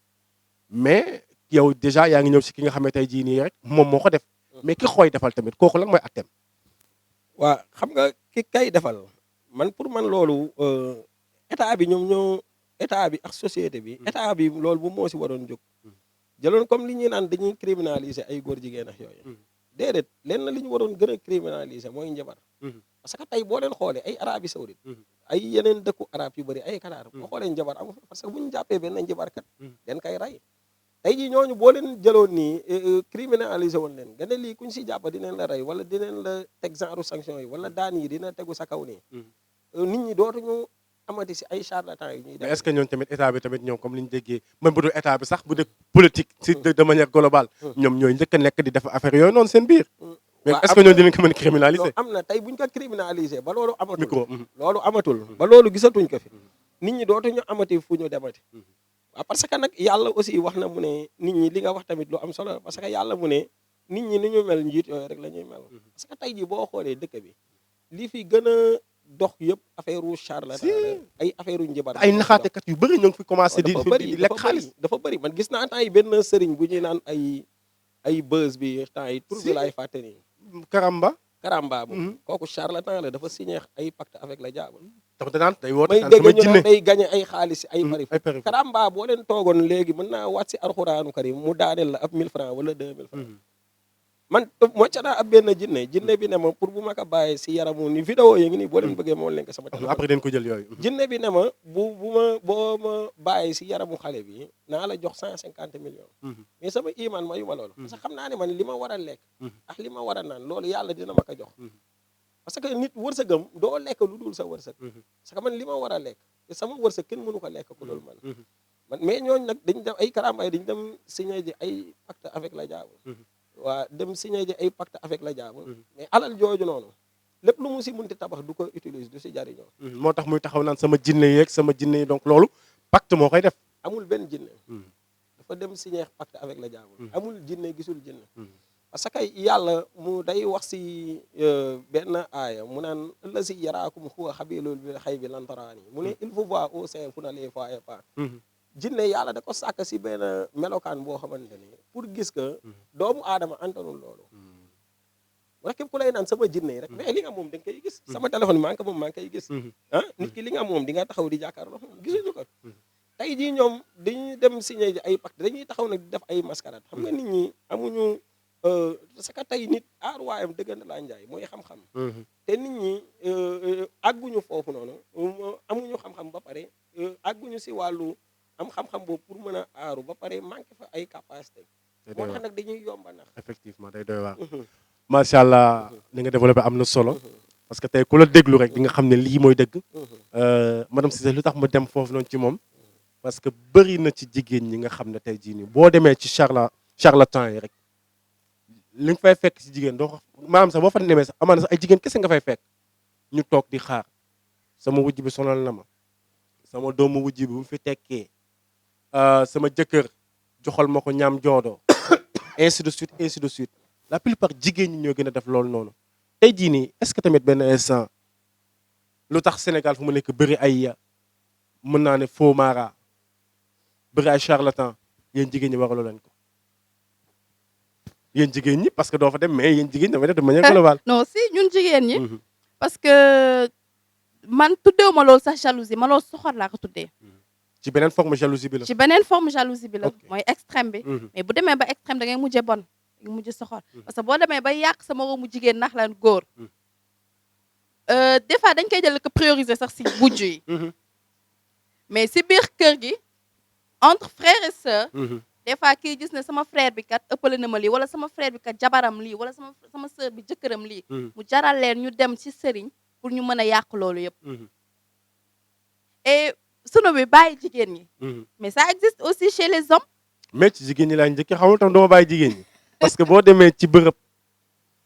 Speaker 1: mais yow déjà yaa ngi ñëw si ki nga xam ne tey jii nii rek moom moo ko def mais ki xooy defal tamit kooku lan mooy atteem
Speaker 3: waaw xam nga ki kay defal man pour man loolu état bi état bi ak société bi état bi loolu bu moo si waroon jóg jëloon comme li ñuy naan dañuy criminaliser ay góor jigéen ak yooyu déedéet leen na li ñu waroon gën a criminaliser mooy njabar parce que tey boo leen xoolee ay Arabie Saoudite ay yeneen dëkku arab yu bëri ay Qatar boo xoolee njabar amu fa parce que bu ñu jàppee benn njabarkat den kay rey tey jii ñooñu boo leen jëloon nii criminalisé woon leen nga ne lii kuñ si jàpp dineen la rey wala dineen la teg genre sanction yi wala daan yi dina tegu sa kaw nii nit ñi dootuñu amati si ay charlatan yi ñuy def
Speaker 1: mais est-ce que ñoom tamit état bi tamit ñoom comme li ñu déggee même bu dul état bi sax bu dee politique si de manière globale ñoom ñooy njëkk a nekk di def affaire yooyu noonu seen biir mais est-ce que ñoom dinañ ko mën a criminaliser
Speaker 3: am na tey buñ ko criminaliser ba loolu amatul
Speaker 1: micro
Speaker 3: loolu amatul ba loolu gisatuñ ko fi nit ñi dootuñu amati fu ñu demati waaw parce que nag yàlla aussi wax na mu ne nit ñi li nga wax tamit lu am solo parce que yàlla mu ne nit ñi ni ñu mel njiit yooyu rek la ñuy mel parce que tey jii boo xoolee dëkk bi li fi gën a dox yëpp affaire u charlatan ay affaire u njibar
Speaker 1: ay naxaatekat yu bëri ñoo ngi fi commencé di
Speaker 3: dafa bëri
Speaker 1: lekk xaalis
Speaker 3: dafa bëri man gis naa temps yi benn sëriñ bu ñuy naan ay buzz bi temps yi tur bi laay fàtte nii
Speaker 1: Karamba
Speaker 3: Karamba boobu kooku charlatan la dafa signé ay pacte avec le diable
Speaker 1: tax danaan day woote
Speaker 3: may
Speaker 1: naan
Speaker 3: dégg
Speaker 1: sama
Speaker 3: ñu
Speaker 1: jinne
Speaker 3: naan day gagné ay xaalis ay pari
Speaker 1: ay pari
Speaker 3: Karamba boo leen toogoon léegi mën naa waat si alxuraanu karim mu daaneel la ab 1000 francs wala 2000 francs man mocca naa ab benn jinne bi ne ma pour bu ma ko bàyyee si yaramu ni vidéo yi ngi nii boo leen bëggee moo leen ko sama téléphone
Speaker 1: après den ko jël yooyu
Speaker 3: jinne bi ne ma boo ma bàyyi si yaramu xale bi naa la jox 150 millions mais sama iman mayu ma loolu parce que xam naa ne man li ma war a lekk ak li ma war a naan loolu yàlla dina ma ko jox parce que nit wërsëgam doo lekk lu dul sa wërsëg parce que man li ma war a lekk te sama wërsëg kenn mënu ko lekk ku dul man mais ñooñu nag dañ dem ay Karamba yi dañ dem signé ji ay pacte avec le diable waa dem signé ji ay pacte avec le diable mais alal jooju noonu lépp lu mu si munti tabax du ko utilise du si jariñoo
Speaker 1: moo tax muy taxaw naan sama jinne yeeg sama jinne yi donc loolu pacte moo koy def
Speaker 3: amul benn jinne dafa dem signé pacte avec le diable amul jinne gisul jinne parce que yàlla mu day wax si benn aaya mu naan allazi yaraakum huwa xabilul bil xaybi lan taraani mu ne il faut voir au sein fu na les voyez pas jinne yàlla da ko sàkk si benn melokaan boo xamante ni pour gis que doomu aadama antanul loolu wala képp ku lay naan sama jinne yi rek mais li nga moom da nga koy gis sama téléphone bi maa ngi ko moom maa ngi koy gis ah nit ki li nga moom di nga taxaw di jàkkaarloo moom gisuñu ko tey jii ñoom dañuy dem signé ji ay pacte dañuy taxaw nag di def ay mascarade xam nga nit ñi amuñu parce que tey nit aaruwaayam dëggante laa njaay mooy xam-xam te nit ñi àgguñu foofu noonu amuñu xam-xam ba pare àgguñu si wàllu am xam-xam boobu pour mën a aaru ba pare manqué fa ay capacité moo tax nag dañuy yomba nax
Speaker 1: effectivement day doy waar macha allah li nga développé am na solo parce que tey ku la déglu rek di nga xam ne lii mooy dëgg madame Cissé lu tax ma dem foofu noonu ci moom parce que bëri na ci jigéen ñi nga xam ne tey jii nii boo demee ci charlatan yi rek li nga fay fekk ci jigéen doo maanaam sax boo fa demee sax amaana sax ay jigéen kese nga fay fekk ñu toog di xaar sama wujj bi sonal na ma sama doomu wujj bi bu mu fi tekkee sama jëkkër joxal ma ko ñaam joodoo ainsi de suite la plupart jigéen ñi ñoo gën a def loolu noonu tey jii nii est-ce que tamit benn instant lu tax Sénégal fu mu nekk bëri ay mën naa ne faux mara bëri ay charlatan yéen jigéen ñi waraloo leen ko yéen jigéen ñi parce que doo fa dem mais yéen jigéen ñi dafay def de manière globale.
Speaker 2: non si ñun jigéen ñi parce que man tuddeewu ma loolu sax jalousie ma loolu soxor laa ko tuddee
Speaker 1: ci beneen forme jalousie bi la.
Speaker 2: ci beneen forme jalousie bi la
Speaker 1: Ok.
Speaker 2: mooy extrême bi mais bu demee ba extrême da ngay mujjee bon da ngay mujjee soxor parce que boo demee ba yàq sa moroomu jigéen nax lan góor des fois dañ koy jël ko prioriser sax si wujj yi mais si biir kër gi entre frères et sœurs des fois kii gis ne sama frère bi kat ëppale na ma lii wala sama frère bi kat jabaram lii wala sama sœur bi jëkkëram lii mu jaral leen ñu dem ci sëriñ pour ñu mën a yàq loolu yëpp et sunu bi bàyyi jigéen ñi mais ça existe aussi chez les hommes
Speaker 1: mais ci jigéen ñi laa njëkk xamul tam dama bàyyi jigéen ñi parce que boo demee ci bërëb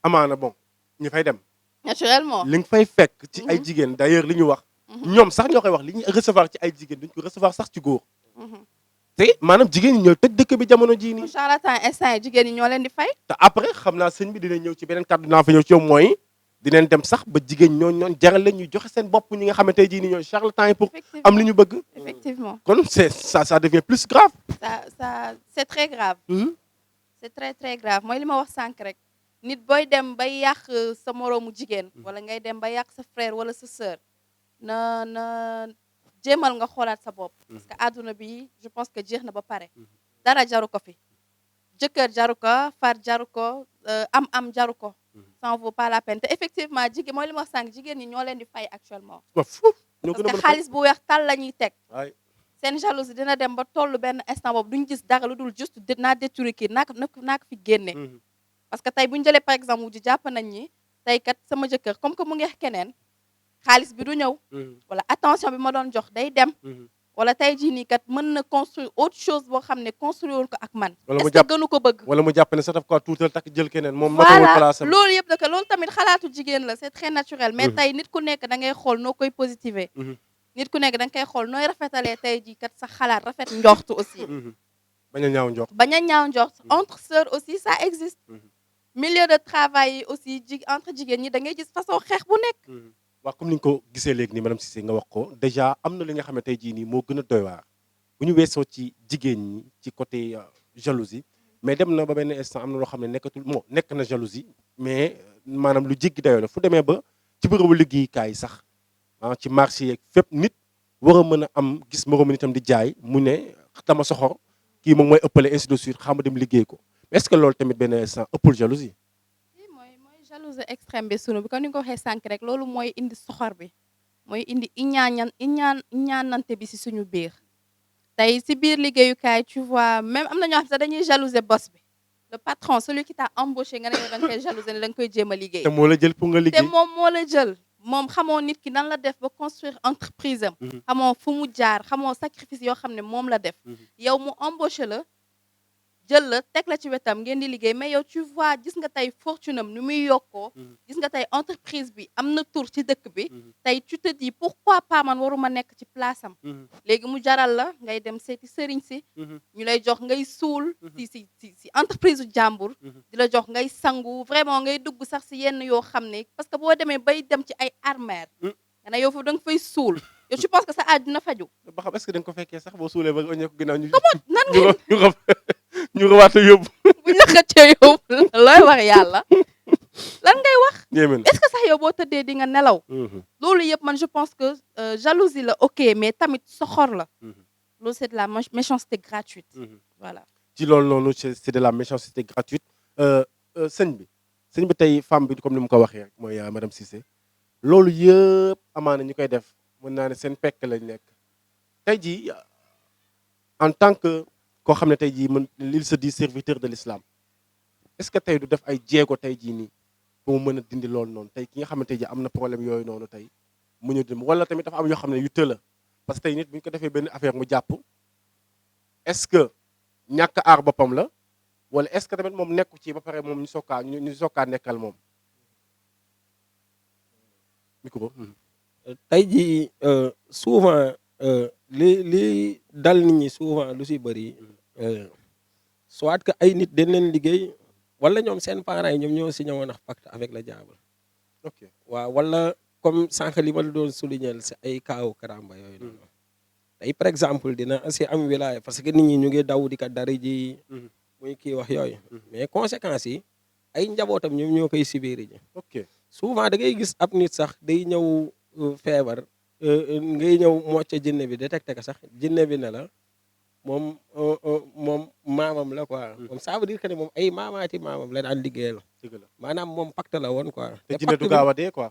Speaker 1: amaana bon ñu fay dem
Speaker 2: naturellement
Speaker 1: li nga fay fekk ci ay jigéen d'ailleurs li ñu wax ñoom sax ñoo koy wax li ñuy recevoir ci ay jigéen duñ ko recevoir sax ci góor te maanaam jigéen ñi ñooy tëj dëkk bi jamono jii nii
Speaker 2: charlatan instant yi jigéen ñi ñoo leen di fay
Speaker 1: te après xam naa sëñ bi dina ñëw ci beneen kàddu naa fa ñëw ci yow mooy dinañ dem sax ba jigéen ñoon jaral leen ñuy joxe seen bopp ñi nga xamante ne jii nii ñooy charlatan yi pour am li ñu bëgg
Speaker 2: effectivement
Speaker 1: kon c'est ça devient plus grave
Speaker 2: ça c'est très grave c'est très très grave mooy li ma wax sànq rek nit booy dem bay yàq sa moroomu jigéen wala ngay dem ba yàq sa frère wala sa sœur na jéemal nga xoolaat sa bopp parce que àdduna bi je pense que jeex na ba pare dara jaru ko fi jëkkër jaru ko far jaru ko am jaru ko ça en vaut pas la peine te effectivement jigéen mooy li ma wax sànq jigéen ñi ñoo leen di fay actuellement
Speaker 1: waaw foofu ñoo
Speaker 2: parce
Speaker 1: gën a
Speaker 2: que
Speaker 1: mën a
Speaker 2: xaalis bu weex tal la ñuy teg
Speaker 1: waay
Speaker 2: seen jalousie dina dem ba toll benn instant boobu duñu gis dara lu dul juste naa détruire kii naa ko fi génne parce que tey bu ñu jëlee par exemple wu ji jàpp nañ ni tey kat sama jëkkër comme que mu ngi keneen xaalis bi du ñëw wala attention bi ma doon jox day dem wala tey jii nii kat mën na construire autre chose boo xam ne construire woon ko ak man
Speaker 1: Wala mu
Speaker 2: est-ce que gënu ko bëgg
Speaker 1: wala mu jàpp ne sax daf ko tuutal takk jël keneen moom matawul
Speaker 2: voilà
Speaker 1: place am
Speaker 2: loolu yëpp daka loolu tamit xalaatu jigéen la c'est très naturel mais tey nit ku nekk da ngay xool noo koy positiver nit ku nekk da nga koy xool nooy rafetalee tey jii kat sa xalaat rafet njort aussi.
Speaker 1: bañ a ñaaw njort.
Speaker 2: bañ a ñaaw njort entre sœurs aussi ça existe. milieu de travail yi aussi entre jigéen ñi da ngay gis façon xeex bu nekk.
Speaker 1: waaw comme ni nga ko gisee léegi nii madame Cissé nga wax ko déjà am na li nga xam ne tey jii nii moo gën a doy waar bu ñu weesoo ci jigéen ñi ci côté jalousie mais dem na ba benn instant am na loo xam ne nekkatul nekk na jalousie mais maanaam lu jéggi dayoo la fu demee ba ci bërëbu liggéeyukaay yi sax ci marché yeeg fépp nit war a mën a am gis moroom nitam di jaay mu ne dama soxor kii moom mooy ëppale ainsi de suite xam dem liggéey ko mais est-ce que loolu tamit benn instant ëppul jalousie.
Speaker 2: jalousie extrême bi sunu bi comme ni nga ko waxee sànq rek loolu mooy indi soxor bi mooy indi iñaanante bi si suñu biir tey si biir liggéeyukaay tu vois même am na ñoo xam sax dañuy jalouser boss bi le patron celui qui t'a embauché nga ne yow da nga koy jalouser ne da nga koy jéem a liggéey.
Speaker 1: te moo la jël pour nga liggéey
Speaker 2: te moom moo la jël moom xamoo nit ki nan la def ba construire entreprise am. xamoo fu mu jaar xamoo sacrifice yoo xam ne moom la def. yow mu embauché la. jël la teg la ci wetam ngeen di liggéey mais yow tu vois gis nga tey fortune am ni muy yokkoo gis nga tey entreprise bi am na tour ci dëkk bi tey tu te dis pourquoi pas man waruma nekk ci place am léegi mu jaral la ngay dem seeti sëriñ si ñu lay jox ngay suul si entreprise u jàmbur di la jox ngay sangu vraiment ngay dugg sax si yenn yoo xam ne parce que boo demee bay dem ci ay armère nga ne yow foofu da nga fay suul yow je pense que sa aaj dina faju
Speaker 1: ba xam est-ce que da nga ko fekkee sax boo suulee ba oñee ko ginnaaw
Speaker 2: nan
Speaker 1: ñu rawaat la yóbbu.
Speaker 2: bu ñu la xëccee yóbbu looy wax yàlla lan ngay wax. est-ce que sax yow boo tëddee di nga nelaw. loolu yëpp man je pense que jalousie la ok mais tamit soxor la. loolu c'est de la méchanceté gratuite. voilà
Speaker 1: ci loolu noonu c'est de la méchanceté gratuite sëñ bi tey femme bi comme ni mu ko waxee rek mooy madame Cissé loolu yëpp amaana ñu koy def mën naa ne seen pekk lañ nekk tey jii en tant que. koo xam ne tey jii il se dit serviteur de l'islam est-ce que tey du def ay jéego tey jii nii ba mu mën a dindi loolu noonu tey ki nga xam ne tey jii am na problème yooyu noonu tey mu ñu dim wala tamit dafa am yoo xam ne yu tëla parce que tey nit bu ñu ko defee benn affaire mu jàpp est-ce que ñàkk aar boppam la wala est-ce que tamit moom nekku ci ba pare moom ñu sokkaa nekkal moom micro
Speaker 3: tey jii souvent li dal nit ñi souvent lu si bëri soit que ay nit dañ leen liggéey wala ñoom seen parents yi ñoom ñoo signé woon ak pacte avec le diable.
Speaker 1: ok
Speaker 3: waaw wala comme sànq li ma la doon souligner si ay kaawu karamba yooyu noonu. tey par exemple dina si am wilaya parce que nit ñi ñu ngi daw di ka dari ji. muy kii wax yooyu. mais conséquences yi ay njabootam ñoom ñoo koy sibéeri ji.
Speaker 1: ok
Speaker 3: souvent da ngay gis ab nit sax day ñëw feebar. ngay ñëw mocc jinne bi détecté ko sax jinne bi ne la moom maamam la quoi moom ça veut dire que ne moom ay maamaati maamam la daan liggéeyal maanaam moom pacte la woon quoi
Speaker 1: te jinne du gaaw a dee quoi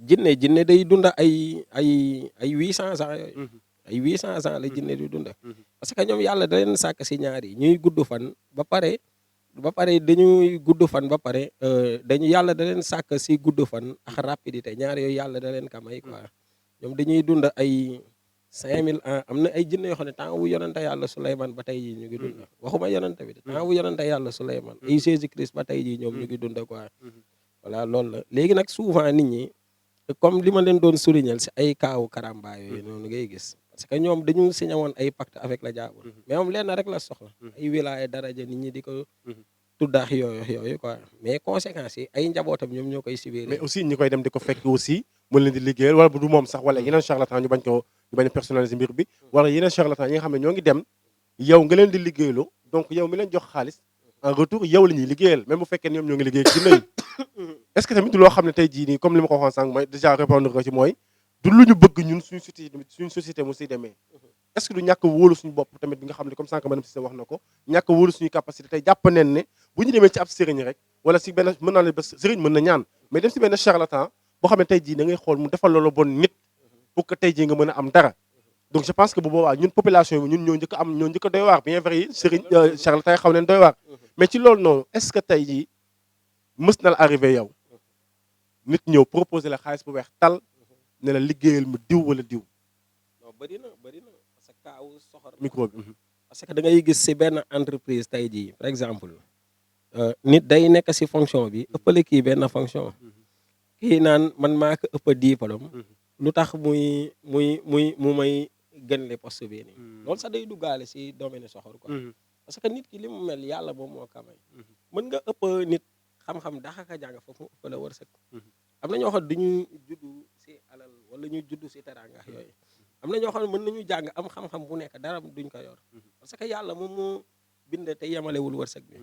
Speaker 3: jinne day dunda ay 800 ans yooyu ay 800 ans la jinne di dunda parce que ñoom yàlla da leen sàkk si ñaar yi ñuy gudd fan ba pare dañuy gudd fan ba pare yàlla da leen sàkk si gudd fan ak rapidité ñaar yooyu yàlla da leen kamay quoi ñoom dañuy dund ay 5000 ans am na ay jinne yoo xam ne temps wu yonante yàlla Souleymane ba tey jii ñu ngi dund waxuma yonante bi de temps wu yonante yàlla Souleymane ay Jésus Christ ba tey jii ñoom ñu ngi dund quoi voilà loolu la léegi nag souvent nit ñi comme li ma leen doon souligner si ay kaawu karamba yooyu noonu ngay gis parce que ñoom dañu signé woon ay pacte avec le diable mais moom leen rek la soxla ay wilaya daraja nit ñi di ko tuddaax yooyu quoi mais conséquences yi ay njabootam ñoom ñoo koy subir
Speaker 1: mais aussi ñi koy dem di ko fekk aussi mën leen di liggéeyal wala bu du moom sax wala yeneen charlatan ñu bañ a personnaliser mbir bi wala yeneen charlatan yi nga xam ne ñoo ngi dem yow nga leen di liggéeyaloo donc yow mi leen jox xaalis en retour yow la ñuy liggéeyal même bu fekkee ñoom ñoo ngi liggéey ci nañ est-ce que tamit loo xam ne tey jii nii comme li ma ko waxoon sànq mooy déjà répondre ko ci mooy du lu ñu bëgg ñun suñu société mu siy demee est-ce que du ñàkk wóolu suñu bopp tamit bi nga xam ne comme sànq madame Cissé wax na ko ñàkk wóolu suñuy capacité tey jàpp neen ne bu ñu demee ci ab sëriñ rek wala si benn mën naa ne ba sëriñ mën na ñaan mais dem si benn charlatan boo xam ne tey jii da ngay xool mu defal loolu bon nit pour que tey jii nga mën a am dara donc je pense que bu boobaa ñun population bi ñun ñoo njëkk a doy waar bien vrai sëriñ charlatan yi xaw neen doy waar mais ci loolu noonu est-ce que tey jii mës na la arrivé yow nit ñëw proposer la xaalis bu weex tal ne la liggéeyal mu diw wala diw
Speaker 3: non bëri na parce que kaaw soxor
Speaker 1: micro bi
Speaker 3: parce que da ngay gis si benn entreprise tey jii par exemple nit day nekk si fonction bi ëppale kii benn fonction kii naan man maa ko ëpp diplôme lu tax mu may gën le poste bii nii loolu sax day duggaale si domaine soxor quoi parce que nit ki li mu mel yàlla moom moo kamay mën nga ëpp nit xam-xam daxa ka jàng foofu mu ëpp la wërsëg am na ñoo xam duñu juddu si alal wala ñu juddu si teraanga yooyu am na ñoo xam ne mën nañu jàng am xam-xam bu nekk dara duñ ko yor parce que yàlla moom moo bind te yemalewul wërsëg bi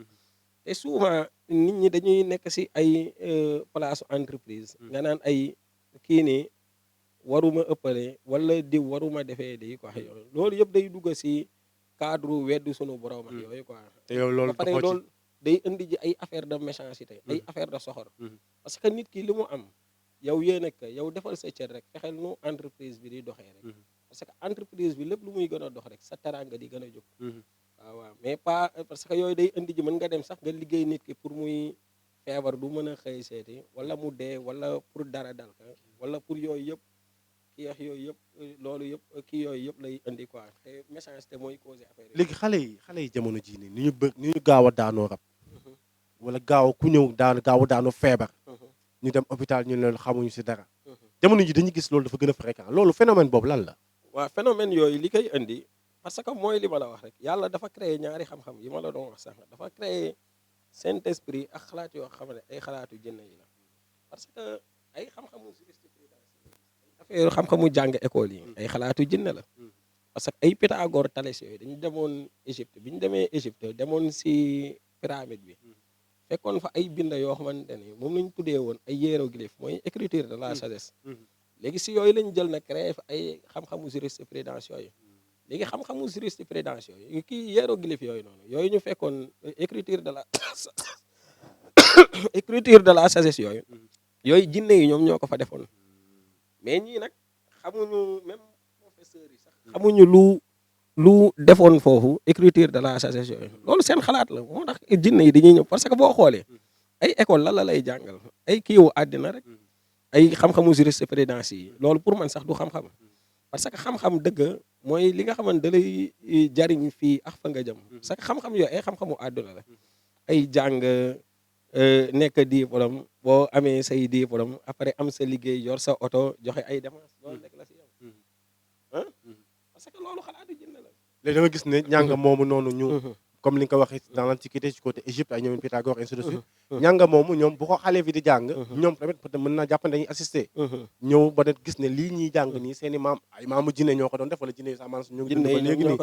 Speaker 3: te souvent nit ñi dañuy nekk si ay place entreprise nga naan ay kii nii waruma ëppale wala di waruma defee di quoi yooyu loolu yëpp day dugg si cadre weddu sunu borom ak yooyu quoi
Speaker 1: te yow loolu
Speaker 3: ba pare loolu day indi ji ay affaire de méchanceté ay affaire de soxor parce que nit ki li mu am yow yéen ak yow defal sa cër rek fexeel nu entreprise bi di doxee rek parce que entreprise bi lépp lu muy gën a dox rek sa teraanga di gën a jóg waaw mais pas parce que yooyu day indi ji mën nga dem sax nga liggéey nit ki pour muy feebar du mën a xëy seeti wala mu dee wala pour dara dal ka wala pour yooyu yëpp kii yax yooyu yëpp loolu yëpp kii yooyu yëpp lay indi quoi te méchanceté mooy causé affaire yi
Speaker 1: léegi xale yi jamono jii nii ni ñu gaaw a daanoo rab wala gaaw ku ñëw gaaw a daanoo feebar ñu dem hôpital ñu leen xamuñu si dara jamono ji dañuy gis loolu dafa gën a fréquent loolu phénomène boobu lan la
Speaker 3: waaw phénomène yooyu li koy indi parce que mooy li ma la wax rek yàlla dafa créé ñaari xam-xam yi ma la doon wax sax dafa créé saint esprit ak xalaat yoo xam ne ay xalaatu jënn yi la parce que ay xam-xamu affaire xam-xamu jàng école yi ay xalaatu jënn la parce que ay Pythagore Thalès yooyu dañu demoon Égypte bi ñu demee Égypte demoon si pyramide bi fekkoon fa ay bind yoo xamante ni moom lañ tuddee woon ay hiéroglyphe mooy écriture de la sagesse léegi si yooyu lañ jël na créé fa ay xam-xamu jurisprudence yooyu léegi xam-xamu jurisprudence yooyu kii hiéroglyphe yooyu noonu yooyu ñu fekkoon écriture de la écriture de la sagesse yooyu jinne yi ñoom ñoo ko fa defoon mais ñii nag xamuñu même professeurs yi sax xamuñu lu defoon foofu écriture de la sagesse yooyu loolu seen xalaat la moo tax jinne yi dañuy ñëw parce que boo xoolee ay école la lay jàngal ay kiiwu àddina rek ay xam-xamu jurisprudence yi loolu pour man sax du xam-xam parce que xam-xam dëgg mooy li nga xamante da lay jariñ fii ak fa nga jëm parce que xam-xam yooyu ay xam-xamu àdduna la ay jàng nekk diplôme boo amee say diplôme après am sa liggéey yor sa oto joxe ay dépenses loolu rek la si yow parce que loolu xalaatu jënd la
Speaker 1: léegi da nga gis ne ñànga moomu noonu ñu comme li nga ko waxee dans l'antiquité ci côté Égypte ay ñoom Pythagore ainsi de suite ñànga moomu ñoom bu ko xale bi di jàng ñoom tamit peut-être mën naa jàpp ne dañuy assister ñëw ba net gis ne lii ñuy jàng nii seen i maam ay maamu jinne ñoo ko doon def wala jinne yu sax maanaam ñu ngi dund ba léegi nii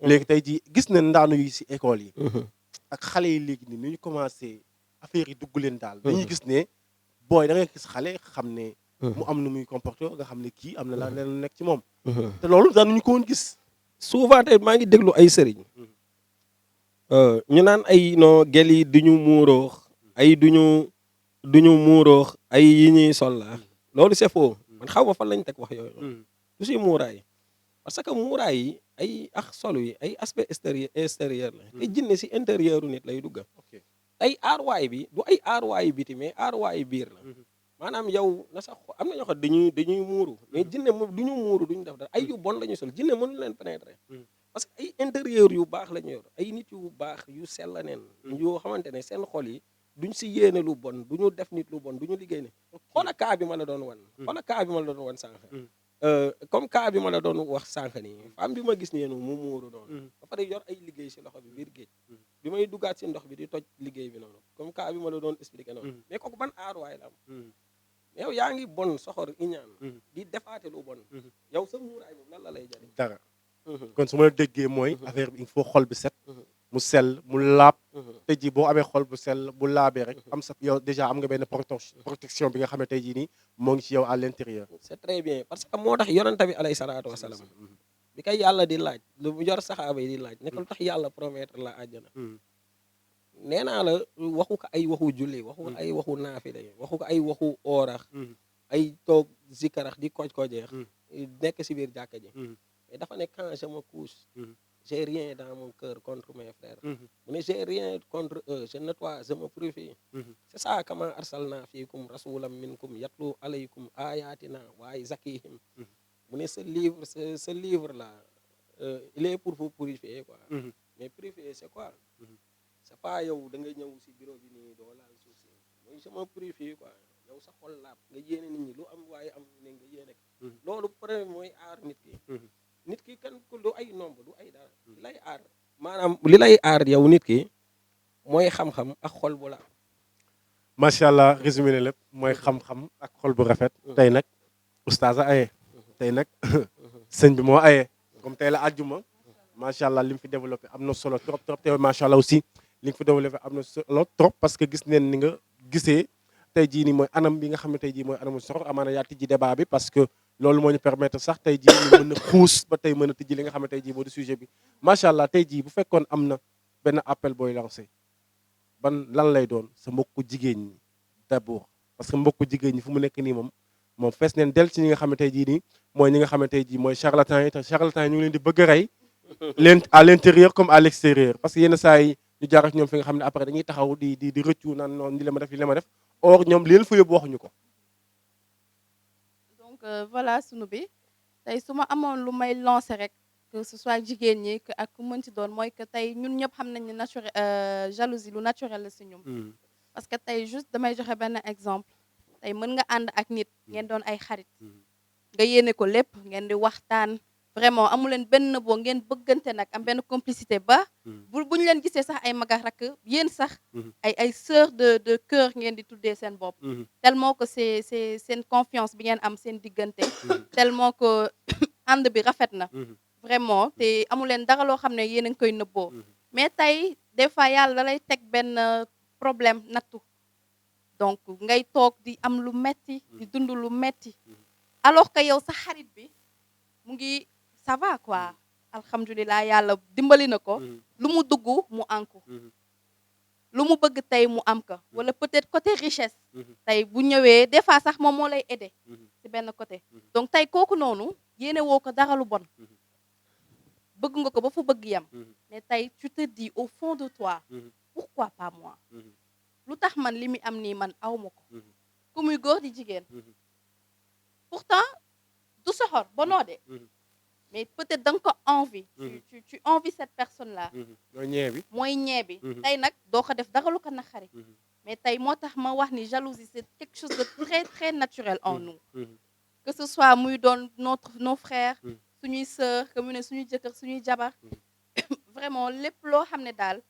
Speaker 1: léegi tey ji gis ne ndaanu yi si école yi ak xale yi léegi nii ni ñu commencé affaire yi dugg leen daal dañuy gis ne booy da ngay gis xale xam ne mu am nu muy comporté nga xam ne kii am na la leen nekk ci moom te loolu daanuñu ko woon gis
Speaker 3: souvent tey maa ngi déglu ay sëriñ ñu naan ay no gel yi duñu muuroox ay duñu muuroox ay yi ñuy sol la loolu c'est faux man xaw ma fan lañ teg wax yooyu du si muuraay parce que muuraay yi ay ak solo yi ay aspect extérieur la te jinne si intérieur u nit lay dugga ay aaruwaay bi du ay aaruwaayu biti mais aaruwaayu biir la maanaam yow na sax am na ñoo xam dañuy muuru mais jinne moom du ñu muuru duñu def dara ay yu bon la ñu sol jinne mënu leen pénétrer parce que ay intérieur yu baax la ñu yor ay nit yu baax yu sell neen yoo xamante ne seen xol yi duñ si yéene lu bon du ñu def nit lu bon du ñu liggéey ne xoola kaa bi ma la doon wan sànq comme cas bi ma la doon wax sànq nii femme bi ma gis nii mu muuru noonu ba pare yor ay liggéey si loxo bi biir géej bi may duggaat si ndox bi di toj liggéey bi noonu comme cas bi ma la doon expliqué noonu mais kooku ban aaruwaay la am mais yow yaa ngi bon soxor iñaan di defaate lu bon yow sa muuraay boobu lan la lay jariñ
Speaker 1: dara kon su ma la déggee mooy affaire bi il faut xol bi set mu sell mu laab tey jii boo amee xol bu sell bu laabee rek am sa yow déjà am nga benn protection bi nga xam ne tey jii nii moo ngi ci yow à l'intérieur
Speaker 3: c'est très bien parce que moo tax yonent bi alayhi salaatu wasalaam bi kay yàlla di laaj lu yor saxaaba yi di laaj nekk lu tax yàlla promettre la àjjana nee naa la waxu ko ay waxu julli waxu ko ay waxu naafila waxu ko ay waxu oorax ay toog zikarax di kooj-koojeex nekk si biir jàkka ji mais dafa ne quand je me couche j'ai rien dans mon cœur contre mes frères mu ne j'ai rien contre eux je nettoie je me purifie c'est ça kama arsalna fiikum rasulan minkum yatlu alaykum ayatina waaye zakihim mu ne ce livre là il est pour vous purifier quoi mais purifier c'est quoi c'est pas yow da nga ñëw si bureau bi nii doo laal suuf si mooy je me purifie quoi yow sa xol laab nga yéene nit ñi lu am waaye am ne nga yéene ko loolu premier mooy aar nit ki nit ki kan ku du ay nombre du ay dara li lay aar maanaam li lay aar yow nit ki mooy xam-xam ak xol bu la
Speaker 1: macha allah résumé na lépp mooy xam-xam ak xol bu rafet. tey nag oustaz a aye. tey nag sëñ bi moo aye. comme tey la àjjuma. macha allah li mu fi développé am na solo trop trop te macha allah aussi li nga fi développé am na solo trop parce que gis neen ni nga gisee tey jii nii mooy anam bi nga xam ne tey jii mooy anamu soxor amaana yaa tijji débat bi parce que loolu moo ñu permettre sax tey jii ñu mën a xuus ba tey mën a tijji li nga xam ne tey jii moo di sujet bi macha allah tey jii bu fekkoon am na benn appel booy lancé ban lan lay doon sa mbokku jigéen ñi d'abord parce que mbokku jigéen ñi fu mu nekk nii moom fees neen del ci ñi nga xam ne tey jii nii mooy ñi nga xam ne tey jii mooy charlatan yi te charlatan yi ñu ngi leen di bëgg a rey à l'intérieur comme à l'extérieur parce que yenn saa yi ñu jaar ak ñoom fi nga xam ne après dañuy taxaw di rëccu naan noonu li la ma def li la ma def or ñoom li leen fa yóbbu waxuñu ko.
Speaker 2: donc voilà sunu bi tey su ma amoon lu may lancer rek que ce soit jigéen ñi que ak ku mën ci doon mooy que tey ñun ñëpp xam nañ ne naturel jalousie lu naturel la si ñun. parce que tey juste damay joxe benn exemple tey mën nga ànd ak nit ngeen doon ay xarit nga yéene ko lépp ngeen di waxtaan. vraiment amu leen benn boo ngeen bëggante nag am benn complicité ba bu ñu leen gisee sax ay mag ak rakk yéen sax ay sœur de cœur ngeen di tuddee seen bopp tellement que c'est seen confiance bi ngeen am seen diggante tellement que ànd bi rafet na vraiment te amu leen dara loo xam ne yéen a ngi koy nëbboo mais tey des fois yàlla da lay teg benn problème nattu donc ngay toog di am lu metti di dund lu metti alors que yow sa xarit bi mu ngi ça va quoi alhamdulilah yàlla dimbali na ko lu mu dugg mu anku lu mu bëgg tey mu am ko wala peut-être côté richesse tey bu ñëwee des fois sax moom moo lay aider ci benn côté donc tey kooku noonu yéene woo ko dara lu bon bëgg nga ko ba fa bëgg yam mais tey tu te dis au fond de toi pourquoi pas moi lu tax man li mu am nii man awma ko ku muy góor di jigéen pourtant du soxor bonoo de mais peut-être da nga ko envie tu envie cette personne là mooy ñee bi tey nag doo ko def dara lu ko naqari mais tey moo tax ma wax ni jalousie c'est quelque chose de très très naturel en nous que ce soit muy doon nos frères suñuy sœur que mu ne suñuy jëkkër suñuy jabar vraiment lépp loo xam ne daal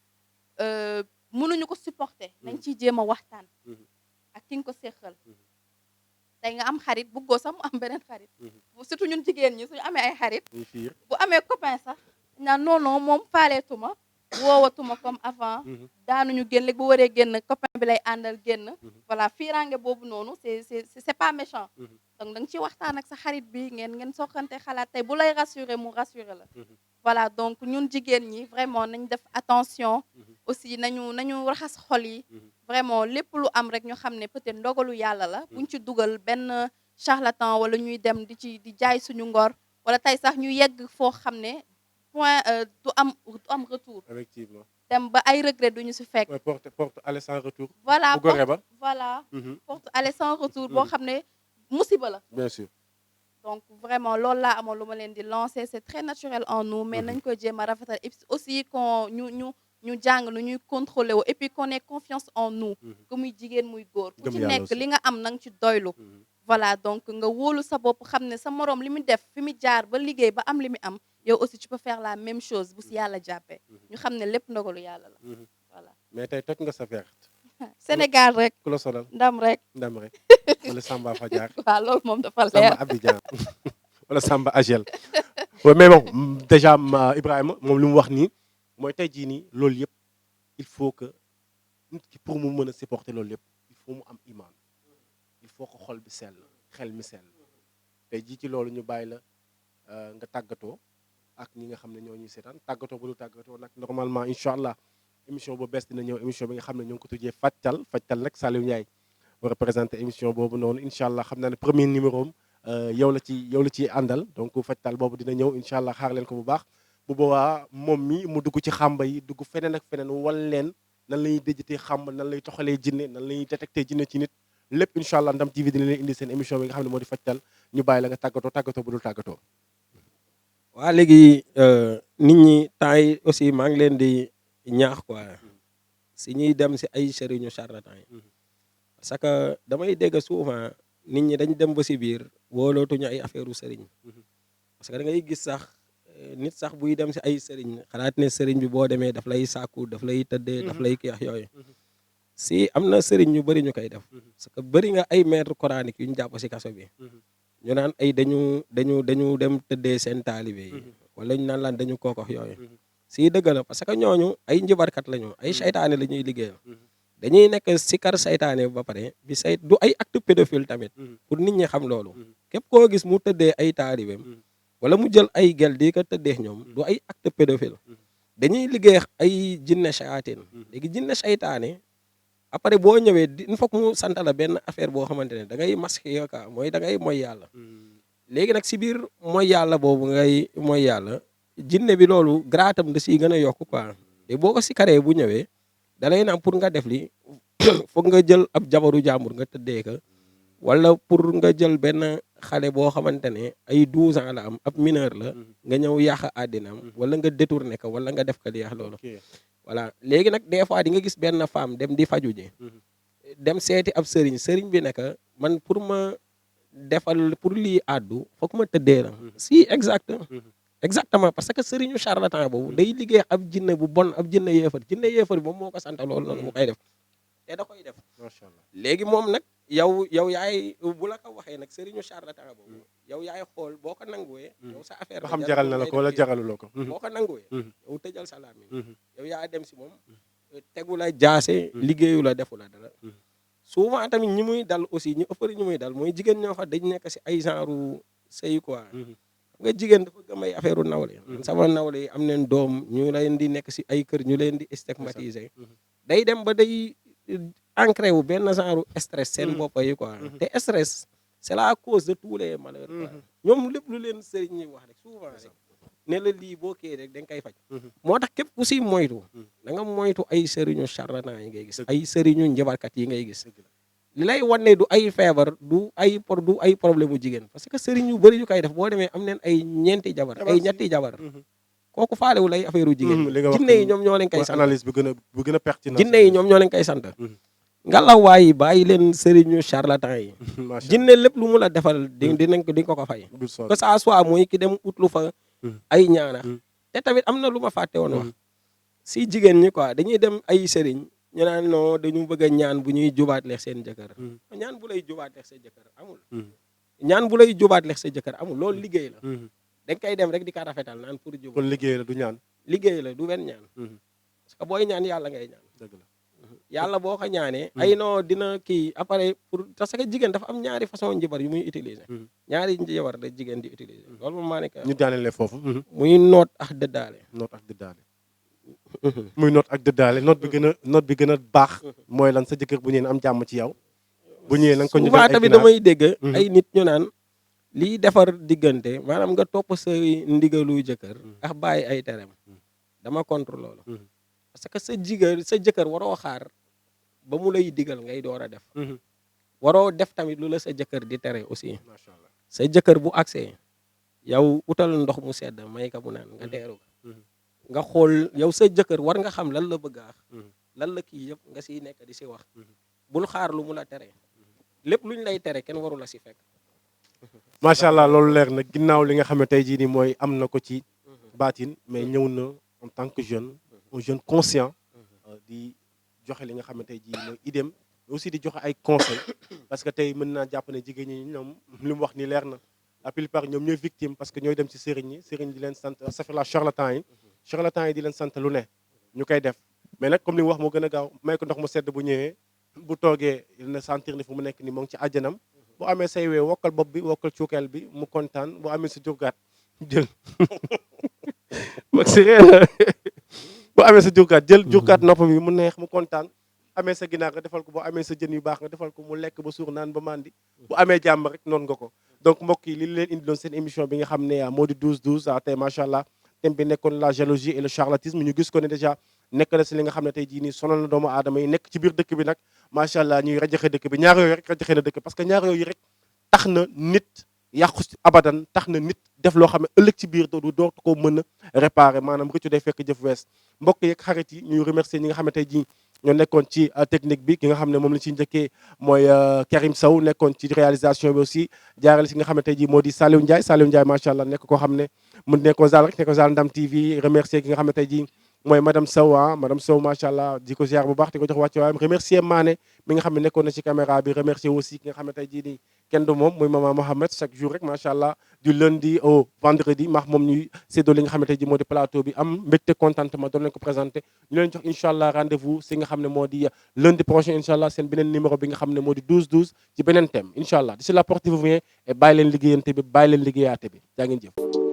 Speaker 2: mënuñu ko supporter nañ ciy jéem a waxtaan ak ki nga ko séqal tey nga am xarit bëggoo sax mu am beneen xarit surtout ñun jigéen ñi suñu amee ay xarit bu amee copain sax naan non moom faaleetuma woowatuma comme avant daanuñu génn léegi bu waree génn copain bi lay àndal génn voilà fiirange boobu noonu c'est pas méchant donc da nga ciy waxtaan ak sa xarit bi ngeen soxante xalaat tey bu lay rassurer mu rassurer la voilà donc ñun jigéen ñi vraiment nañ def attention aussi nañu raxas xol yi vraiment lépp lu am rek ñu xam ne peut-être ndogalu yàlla la buñ ci dugal benn charlatan wala ñuy dem di jaay suñu ngor wala tey sax ñu yegg foo xam ne point du am retour
Speaker 1: effectivement
Speaker 2: dem ba ay regret duñu si fekk
Speaker 1: porte aller sans retour
Speaker 2: voilà
Speaker 1: bu gore ba
Speaker 2: voilà porte aller sans retour boo xam ne musiba la
Speaker 1: bien sûr
Speaker 2: donc vraiment loolu laa amoon lu ma leen di lancer c'est très naturel en nous mais nañ ko jéem a rafetal et puis aussi qu'on ñu jàng nu ñuy contrôler wu et puis qu'on ait confiance en nous que muy jigéen muy góor ku ci nekk li nga am na nga ci doylu voilà donc nga wóolu sa bopp xam ne sa moroom li mu def fi mu jaar ba liggéey ba am li mu am yow aussi tu peux faire la même chose bu si yàlla jàppee ñu xam ne lépp ndogalu yàlla la voilà
Speaker 1: mais tey toj nga sa verte
Speaker 2: Sénégal rek
Speaker 1: ku la sonal
Speaker 2: ndam rek
Speaker 1: wala Samba Fajar
Speaker 2: waaw loolu moom dafa leer
Speaker 1: Samba Abidjan wala Samba Agel mais bon déjà Ibrahima moom li mu wax nii mooy tey jii nii loolu yëpp il faut que nit ki pour mu mën a supporter loolu yëpp il faut mu am iman il faut que xol bi sell xel mi sell tey jii ci loolu ñu bàyyi la nga tàggatoo ak ñi nga xam ne ñoo ñuy seetaan tàggatoo bu dul tàggatoo nag normalement incha allah émission bu bees dina ñëw émission bi nga xam ne ñoo ngi ko tuddee Fajtal rek Saliou Ndiaye war a présenter émission boobu noonu incha allah xam naa ne premier numéro am yow la ciy àndal donc Fajtal boobu dina ñëw incha allah xaar leen ko bu baax bu boobaa moom mi mu dugg ci xàmba yi dugg feneen ak feneen wal leen nan la ñuy déjatee xàmb nan lay toxalee jinne nan la ñuy détecté jinne ci nit lépp incha allah Ndam TV dina leen indi seen émission bi nga xam ne moo di Fajtal ñu bàyyi la nga tàggatoo bu dul tàggatoo.
Speaker 3: waa léegi nit ñi temps yi aussi maa ngi leen di ñaax quoi si ñuy dem si ay sëriñu charlatan yi parce que damay dégg souvent nit ñi dañ dem ba si biir wóolootuñu ay affaire u sëriñ parce que da ngay gis sax nit sax buy dem si ay sëriñ xalaat ne sëriñ bi boo demee daf lay sàkku daf lay tëddee daf lay kiyax yooyu si am na sëriñ ñu bëri ñu koy def parce que bëri nga ay maître coranique yu ñu jàpp si kaso bi ñu naan ay dañu dem tëddee seen taalibe yi wala ñu naan laan dañu kookox yooyu si dëgg la parce que ñooñu ay njibarkat lañu ay saytaane la ñuy liggéeyal dañuy nekk si kar saytaane ba pare bi du ay acte pédophile tamit pour nit ñi xam loolu képp koo gis mu tëddee ay taalibeem wala mu jël ay gel di ko tëddee ñoom du ay acte pédophile dañuy liggéey ay jinne sayaatin léegi jinne saytaane après boo ñëwee il faut que mu sant la benn affaire boo xamante ne da ngay masque yo ka mooy da ngay mooy yàlla léegi nag si biir mooy yàlla boobu ngay mooy yàlla jinne bi loolu graatam da siy gën a yokk quoi te boo ko si karee bu ñëwee da lay naan pour nga def li foog nga jël ab jabaru jàmbur nga tëddee ka wala pour nga jël benn xale boo xamante ne ay 12 ans la am ab mineur la nga ñëw yàq àddinaam wala nga détourné ko wala nga def ko li yàq loolu voilà léegi nag des fois di nga gis benn femme dem di faju ji dem seeti ab sëriñ bi nekk man pour ma defal pour lii àddu foog ma tëddee la si exactement parce que sëriñu charlatan boobu day liggéey ab jinne bu bon ab jinne yéefar bi moom moo ko sant loolu noonu mu koy def te da koy def
Speaker 1: macha allah
Speaker 3: léegi moom nag yow yaay bu la ko waxee nag sëriñu charlatan boobu yow yaay xool boo ko nanguwee yow sa affaire
Speaker 1: ba xam jaral na la ko wala jagaluloo ko
Speaker 3: boo ko nanguwee yow tëjal sa làmmiñ yow yaa dem si moom tegu la jaase liggéeyu la defu la dara souvent tamit ñi muy dal aussi ñu ëppari ñu muy dal mooy jigéen ñoo xam dañ nekk si ay genre sëy quoi nga jigéen dafa gëm ay affaire u nawle sama nawle yi am neen doom ñu leen di nekk si ay kër ñu leen di stigmatiser day dem ba day ancré wu benn genre stress seen bopp yi quoi te stress c'est la cause de tous les malheurs quoi ñoom lépp lu leen sëriñ ñi wax rek souvent rek ne la lii boo kii rek da nga koy faj moo tax képp ku si moytu da nga moytu ay sëriñu charlatan yi ngay gis ay sëriñu njabarkat yi ngay gis li lay wane du ay feebar du ay problème mu jigéen parce que sëriñ yu bëri yu koy def boo demee am neen ay ñeenti jabar ay ñetti jabar kooku faalewul ay affaire u jigéen jinne yi ñoom ñoo leen koy sant
Speaker 1: analyse bu gën a pertinent
Speaker 3: jinne yi ñoom ñoo leen koy sant ngalawaay yi bàyyi leen sëriñu charlatan yi jinne lépp lu mu la defal dinañ ko fay que ça soit mooy ki dem utlu fa ay ñaana te tamit am na lu ma fàtte woon wax si jigéen ñi quoi dañuy dem ay sëriñ ñu naan non dañu bëgg a ñaan bu ñuy jubaat leex seen jëkkër ñaan bu lay jubaat leex sa jëkkër amul ñaan bu lay jubaat leex sa jëkkër amul loolu liggéey la dañ koy dem rek di ko rafetal naan pour jub
Speaker 1: kon liggéey la du ñaan
Speaker 3: liggéey la du benn ñaan parce que booy ñaan yàlla ngay ñaan
Speaker 1: dëgg la
Speaker 3: yàlla boo ko ñaanee ay non dina kii après pour parce que jigéen dafa am ñaari façon njibar yu muy utiliser ñaari njibar la jigéen di utiliser loolu moom maa nekk
Speaker 1: ñu daanele foofu
Speaker 3: muy noot ak dëddaale
Speaker 1: muy noot ak dëddaale noot bi gën a baax mooy lan sa jëkkër bu ñëwee am jàmm ci yow bu ñëwee nanga ko ñu
Speaker 3: souvent tamit damay dégg ay nit ñu naan liy defar diggante maanaam nga topp sa ndigalu jëkkër ak bàyyi ay tereem dama contre loolu parce que sa jëkkër waroo xaar ba mu lay digal ngay door a def waroo def tamit lu la sa jëkkër di tere aussi
Speaker 1: macha allah
Speaker 3: sa jëkkër bu agsee yow utal ndox mu sedd may ka mu naan nga teeru nga xool yow sa jëkkër war nga xam lan la bëgg a lan la kii yëpp nga siy nekk di si wax bul xaar lu mu la tere lépp luñ lay tere kenn waru la si fekk
Speaker 1: macha allah loolu leer na ginnaaw li nga xam ne tey jii nii mooy am na ko ci baatin mais ñëw na en tant que jeune un jeune conscient di joxe li nga xam ne tey jii mooy idéem mais aussi di joxe ay conseils parce que tey mën naa jàpp ne jigéen ñi ñoom li mu wax ni leer na la plupart ñoom ñooy victime parce que ñooy dem ci sëriñ di leen sant safir la charlatan yi di leen sant lu ne ñu koy def mais nag comme li mu wax moo gën a gaaw may ko ndox mu sedd bu ñëwee bu toogee dina sentir ni fu mu nekk ni moo ngi ci àjjanam bu amee say wee wokkal bopp bi wokkal cuukeel bi mu kontaan bu amee sa jurgaat jël mag si réer bu amee sa jurgaat nopp bi mu neex mu kontaan amee sa ginaar nga defal ko boo amee sa jën yu baax nga defal ko mu lekk ba suur naan ba mandi bu amee jàmm rek noonu nga ko donc mbokk yi li leen indi loon seen émission bi nga xam ne moo di 12-12 tey macha allah thème bi nekkoon la jalousie et le charlatanisme ñu gis ko ne déjà nekk na si li nga xam ne tey jii nii sonal na doomu aadama yi nekk ci biir dëkk bi nag macha allah ñuy rajaxe dëkk bi ñaar yooyu rek rajaxe na dëkk parce que ñaar yooyu rek tax na nit yàqu abadan tax na nit def loo xam ne ëllëg ci biir du dootu ko mën a réparer maanaam rëccu day fekk jëf wees mbokk yeeg xarit yi ñuy remercier ñi nga xam ne tey jii ñoo nekkoon ci technique bi ki nga xam ne moom la ci njëkkee mooy Karim Sow nekkoon ci réalisation bi aussi jaarale si nga xam ne tey jii moo di Saliou Ndiaye macha allah nekk koo xam ne mu nekkoon Zal rek nekkoon Zal Ndam TV remercier ki nga xam ne tey jii mooy madame Sow macha allah di ko ziar bu baax di ko jox wàcce waayam remercier Mané mi nga xam ne nekkoon na ci caméra bi remercier aussi ki nga xam ne tey jii nii kenn du moom muy maman Mohamed chaque jour rek macha allah du lundi au vendredi maax moom ñuy séddoo li nga xam ne tey jii moo di plateau bi am mbégte contentement doon leen ko présenté ñu leen jox incha allah rendez-vous si nga xam ne moo di lundi prochain incha allah seen beneen numéro bi nga xam ne moo di 12-12 ci beneen thème incha allah d'ici là portez-vous bien et bàyyi leen liggéeyante bi bàyyi leen liggéeyaate bi jaa ngeen jëf